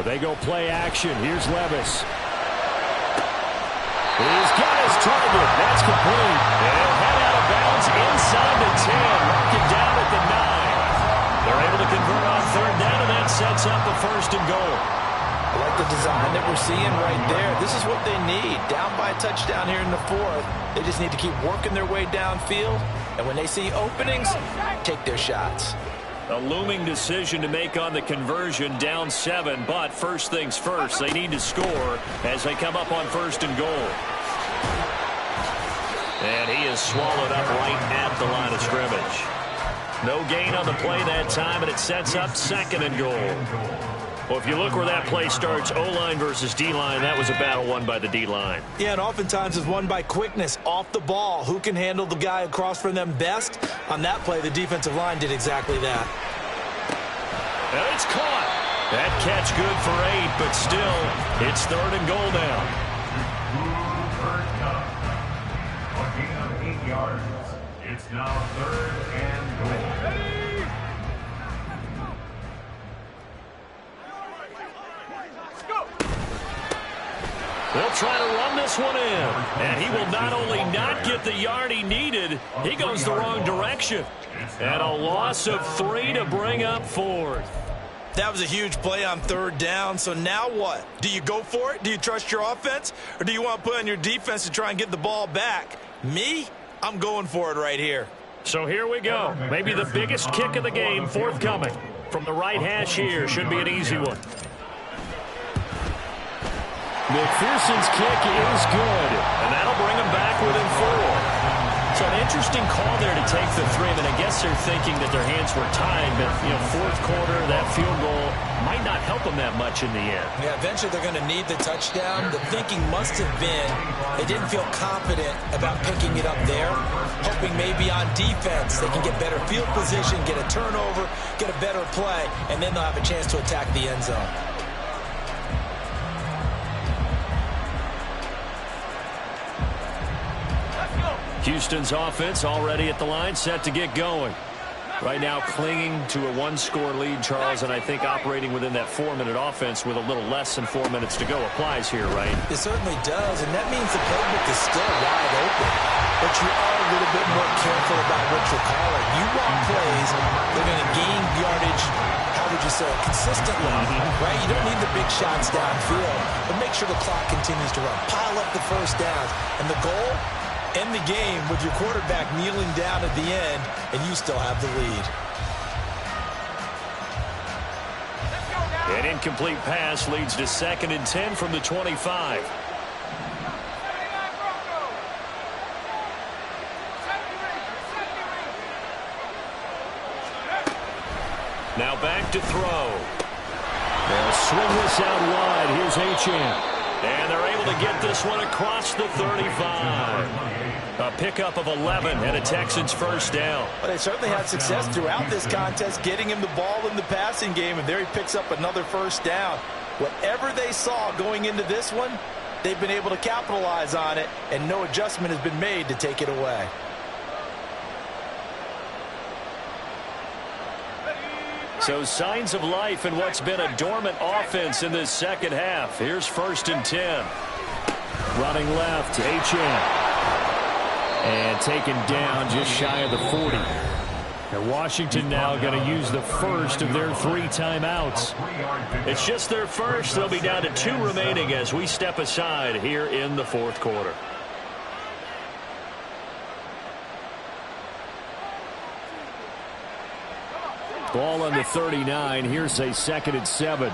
They go play action. Here's Levis. He's got his target. That's complete. And he'll head out of bounds inside the 10. Mark it down at the 9. They're able to convert on 3rd down, and that sets up the 1st and goal. I like the design that we're seeing right there. This is what they need. Down by a touchdown here in the 4th. They just need to keep working their way downfield. And when they see openings, take their shots. A looming decision to make on the conversion, down 7, but first things first, they need to score as they come up on 1st and goal. And he is swallowed up right at the line of scrimmage. No gain on the play that time, and it sets up 2nd and goal. Well, if you look where that play starts, O-line versus D-line, that was a battle won by the D-line. Yeah, and oftentimes it's won by quickness off the ball. Who can handle the guy across from them best? On that play, the defensive line did exactly that. And it's caught. That catch good for 8, but still, it's 3rd and goal now. First down. A gain of 8 yards. It's now 3rd and goal. They'll try to run this one in. And he will not only not get the yard he needed, he goes the wrong direction. And a loss of 3 to bring up 4th. That was a huge play on 3rd down, so now what? Do you go for it? Do you trust your offense? Or do you want to put on your defense to try and get the ball back? Me? I'm going for it right here. So here we go. Maybe the biggest kick of the game forthcoming. From the right hash here, should be an easy one. McPherson's kick is good, and that'll bring him back within 4. So an interesting call there to take the 3. I mean, I guess they're thinking that their hands were tied, but, 4th quarter, that field goal might not help them that much in the end. Yeah, eventually they're going to need the touchdown. The thinking must have been they didn't feel confident about picking it up there, hoping maybe on defense they can get better field position, get a turnover, get a better play, and then they'll have a chance to attack the end zone. Houston's offense already at the line, set to get going. Right now clinging to a 1-score lead, Charles, and I think operating within that 4-minute offense with a little less than 4 minutes to go applies here, right? It certainly does, and that means the playbook is still wide open. But you are a little bit more careful about what you're calling. You want plays that are going to gain yardage, how would you say, consistently, right? You don't need the big shots downfield, but make sure the clock continues to run. Pile up the first downs, and the goal, end the game with your quarterback kneeling down at the end, and you still have the lead. An incomplete pass leads to 2nd and 10 from the 25. Now back to throw. They'll swing this out wide. Here's Achane. And they're able able to get this one across the 35. A pickup of 11 and a Texans first down. Well, they certainly had success throughout this contest getting him the ball in the passing game, and there he picks up another first down. Whatever they saw going into this one, they've been able to capitalize on it, and no adjustment has been made to take it away. So signs of life in what's been a dormant offense in this second half. Here's 1st and 10. Running left, H.M. And taken down just shy of the 40. And Washington now going to use the first of their 3 timeouts. It's just their first. They'll be down to 2 remaining as we step aside here in the 4th quarter. Ball on the 39. Here's a 2nd and 7.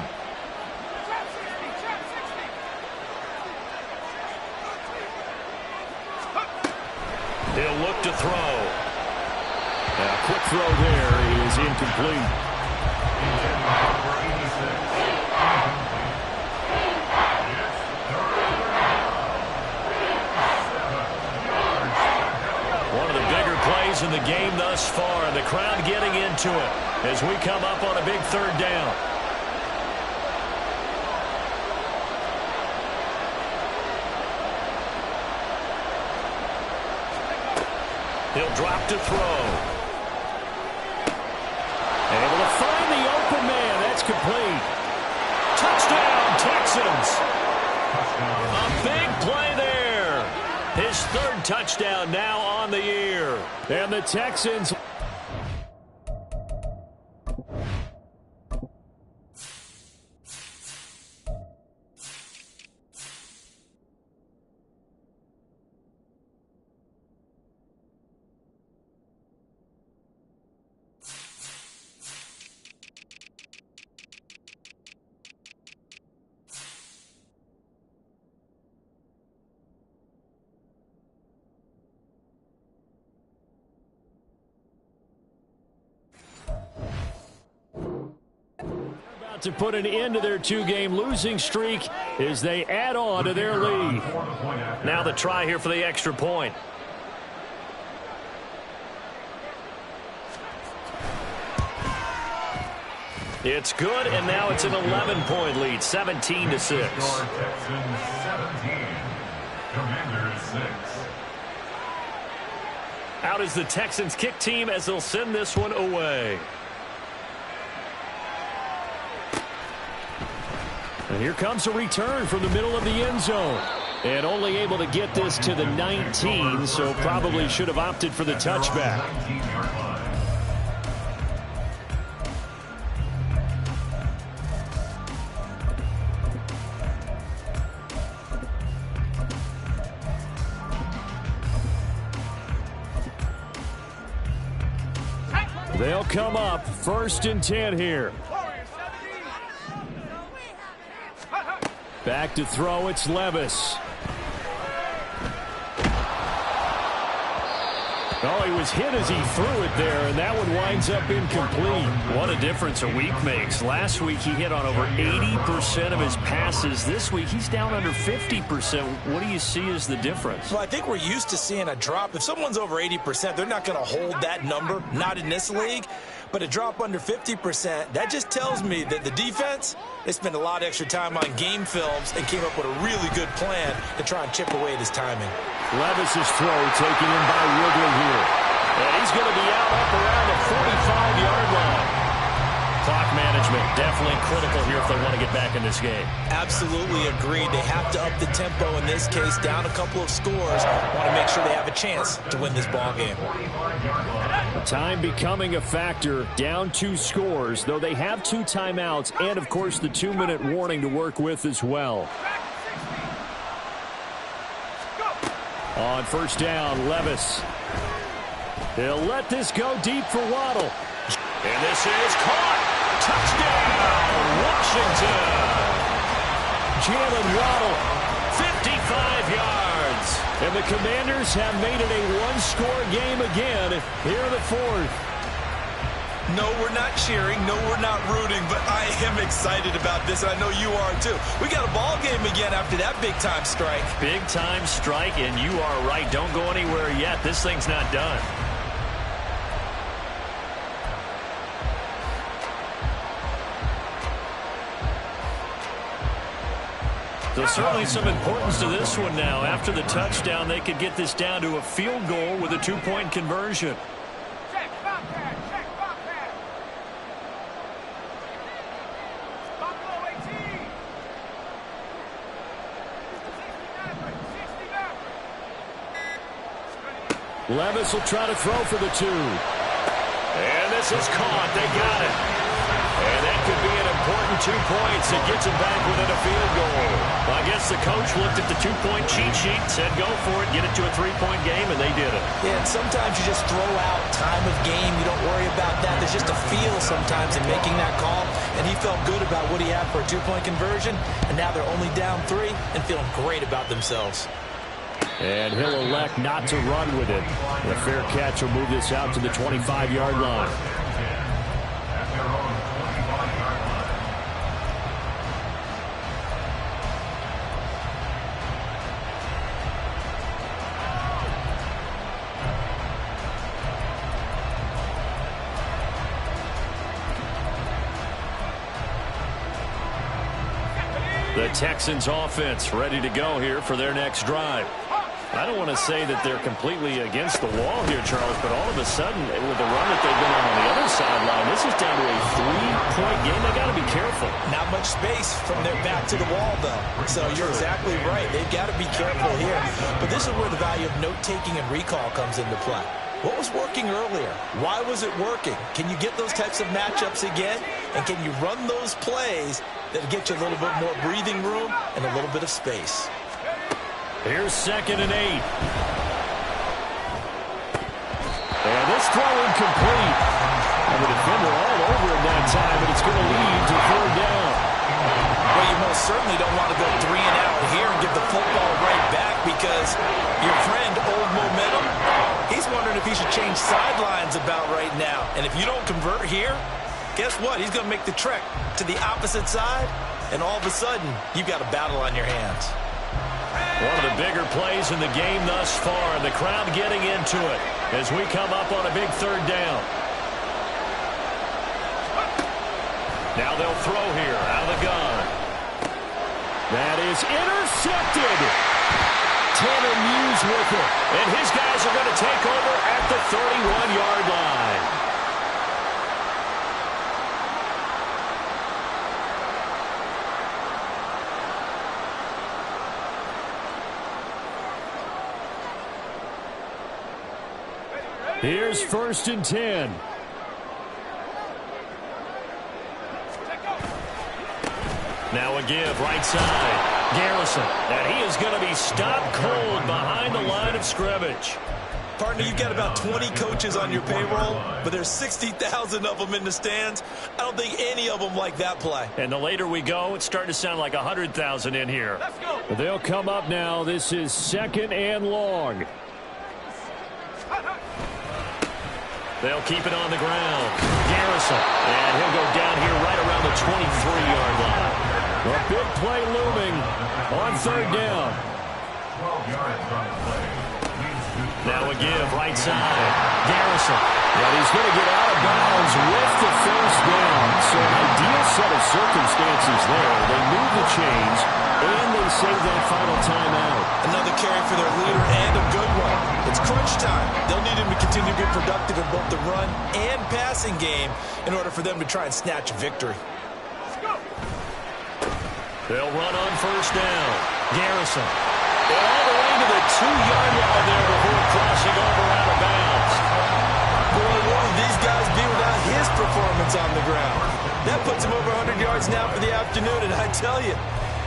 He'll look to throw. And a quick throw there is incomplete. One of the bigger plays in the game thus far, and the crowd getting into it as we come up on a big 3rd down. He'll drop to throw. Able to find the open man. That's complete. Touchdown, Texans. A big play there. His 3rd touchdown now on the year. And the Texans... to put an end to their 2-game losing streak as they add on to their lead. Now the try here for the extra point. It's good, and now it's an 11-point lead, 17-6. Texans 17, Commanders 6. Out is the Texans kick team as they'll send this one away. And here comes a return from the middle of the end zone. And only able to get this to the 19, so probably should have opted for the touchback. They'll come up 1st and 10 here. Back to throw, it's Levis. Oh, he was hit as he threw it there, and that one winds up incomplete. What a difference a week makes. Last week he hit on over 80% of his passes. This week he's down under 50%. What do you see as the difference? Well, I think we're used to seeing a drop. If someone's over 80%, they're not going to hold that number, not in this league. But a drop under 50%, that just tells me that the defense, they spent a lot of extra time on game films and came up with a really good plan to try and chip away at his timing. Levis's throw taken in by Ridley here. And he's going to be out up around the 45-yard line. Clock management definitely critical here if they want to get back in this game. Absolutely agreed. They have to up the tempo in this case, down a couple of scores. Want to make sure they have a chance to win this ball game. Time becoming a factor, down 2 scores, though they have 2 timeouts and, of course, the 2-minute warning to work with as well. On 1st down, Levis. They'll let this go deep for Waddle. And this is caught. Touchdown, Washington. Jalen Waddle. 55 yards. And the Commanders have made it a 1-score game again here in the 4th. No, we're not cheering. No, we're not rooting, but I am excited about this, and I know you are too. We got a ball game again after that big-time strike. Big-time strike, and you are right. Don't go anywhere yet. This thing's not done. So certainly some importance to this one now. After the touchdown, they could get this down to a field goal with a two-point conversion. Check, Bobcat, check, Bobcat. Buffalo 18. 69, 60 back. Levis will try to throw for the 2. And this is caught. They got it. And that could be an important 2 points. It gets them back within a field goal. Well, I guess the coach looked at the 2-point cheat sheet, said go for it, get it to a 3-point game, and they did it. Yeah, and sometimes you just throw out time of game. You don't worry about that. There's just a feel sometimes in making that call, and he felt good about what he had for a 2-point conversion, and now they're only down 3 and feeling great about themselves. And he'll elect not to run with it. The fair catch will move this out to the 25-yard line. The Texans offense ready to go here for their next drive. I don't want to say that they're completely against the wall here, Charles, but all of a sudden, with the run that they've been on the other sideline, this is down to a 3-point game. They got to be careful. Not much space from their back to the wall, though. So you're exactly right. They've got to be careful here. But this is where the value of note-taking and recall comes into play. What was working earlier? Why was it working? Can you get those types of matchups again? And can you run those plays that get you a little bit more breathing room and a little bit of space? Here's 2nd and 8. And this throw incomplete. And the defender all over it that time, but it's going to lead to 3rd down. Well, you most certainly don't want to go 3 and out here and give the football right back because your friend, Old Momentum, he's wondering if he should change sidelines about right now. And if you don't convert here, guess what? He's going to make the trek to the opposite side, and all of a sudden, you've got a battle on your hands. One of the bigger plays in the game thus far, and the crowd getting into it as we come up on a big 3rd down. Now they'll throw here out of the gun. That is intercepted. Tanner Muse with it, and his guys are going to take over at the 31-yard line. Here's 1st and 10. Now a give, right side. Garrison, and he is going to be stopped cold behind the line of scrimmage. Partner, you've got about 20 coaches on your payroll, but there's 60,000 of them in the stands. I don't think any of them like that play. And the later we go, it's starting to sound like 100,000 in here. Let's go. They'll come up now. This is 2nd and long. They'll keep it on the ground. Garrison, and he'll go down here right around the 23-yard line. A big play looming on 3rd down. 12 yards on the play. Now a give, right side. Garrison, and he's going to get out of bounds with the 1st down. So an ideal set of circumstances there. They move the chains, and they save that final timeout. Another carry for their leader, and a good one. It's crunch time. They'll need him to continue to be productive in both the run and passing game in order for them to try and snatch a victory. They'll run on 1st down. Garrison. And all the way to the 2-yard line there before crossing over out of bounds. Boy, what would these guys be without his performance on the ground? That puts him over 100 yards now for the afternoon, and I tell you,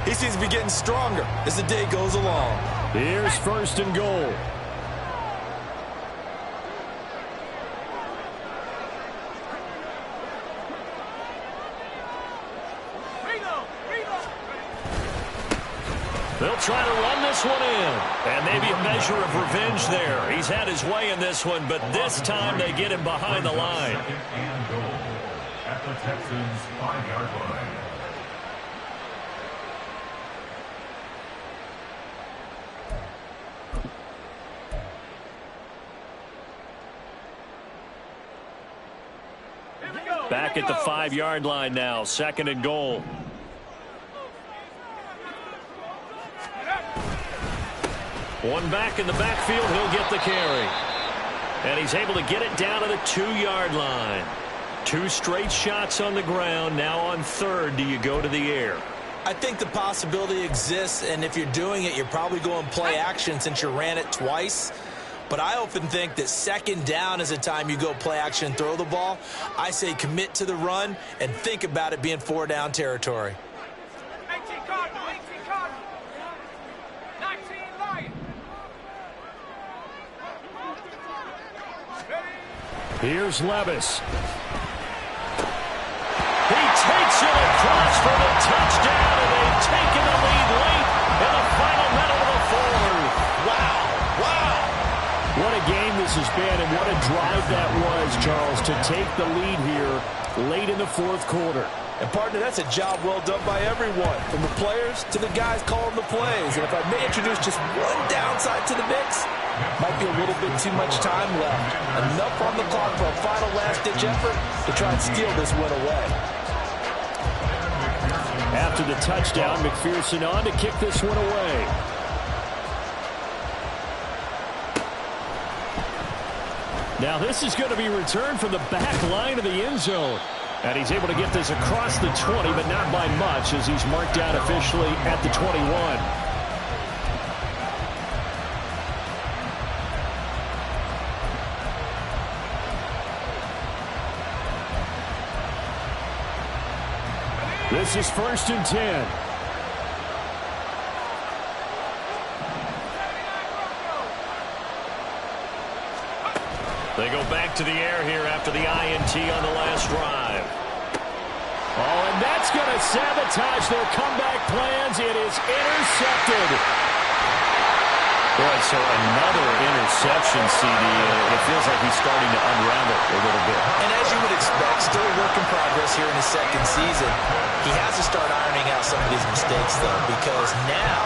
he seems to be getting stronger as the day goes along. Here's 1st and goal. They'll try to run this one in. And maybe a measure of revenge there. He's had his way in this one, but this time they get him behind the line. Second and goal at the Texans' 5-yard line. Back at the 5-yard line now. Second and goal. One back in the backfield. He'll get the carry. And he's able to get it down to the 2-yard line. 2 straight shots on the ground. Now on third, do you go to the air? I think the possibility exists, and if you're doing it, you're probably going play action since you ran it twice. But I often think that second down is a time you go play action and throw the ball. I say commit to the run and think about it being 4-down territory. 18 Cardinal, 18 Cardinal. 19 Lion. Here's Levis. He takes it across for the touchdown, and they've taken the lead late in the final minute of the fourth. Wow. What a game this has been, and what a drive that was, Charles, to take the lead here late in the fourth quarter. And, partner, that's a job well done by everyone, from the players to the guys calling the plays. And if I may introduce just one downside to the mix, might be a little bit too much time left. Enough on the clock for a final last-ditch effort to try and steal this win away. After the touchdown, McPherson on to kick this one away. Now this is going to be returned from the back line of the end zone. And he's able to get this across the 20, but not by much, as he's marked down officially at the 21. This is 1st and 10. They go back to the air here after the INT on the last drive. Oh, and that's going to sabotage their comeback plans. It is intercepted. Boy, so another interception, CD. It feels like he's starting to unravel a little bit. And as you would expect, still a work in progress here in his second season. He has to start ironing out some of these mistakes, though, because now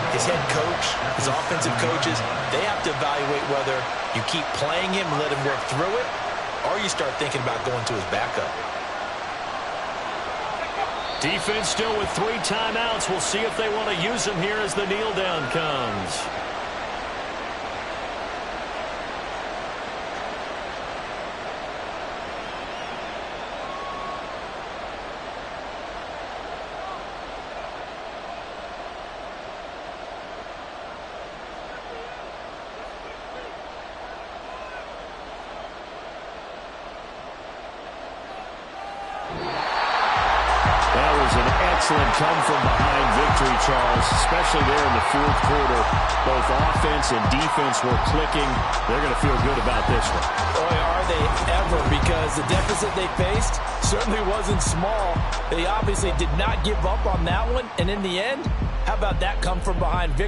his head coach, his offensive coaches, they have to evaluate whether you keep playing him and let him work through it, or you start thinking about going to his backup. Defense still with 3 timeouts. We'll see if they want to use them here as the kneel down comes. Excellent come-from-behind victory, Charles, especially there in the fourth quarter. Both offense and defense were clicking. They're going to feel good about this one. Boy, are they ever, because the deficit they faced certainly wasn't small. They obviously did not give up on that one, and in the end, how about that come-from-behind victory?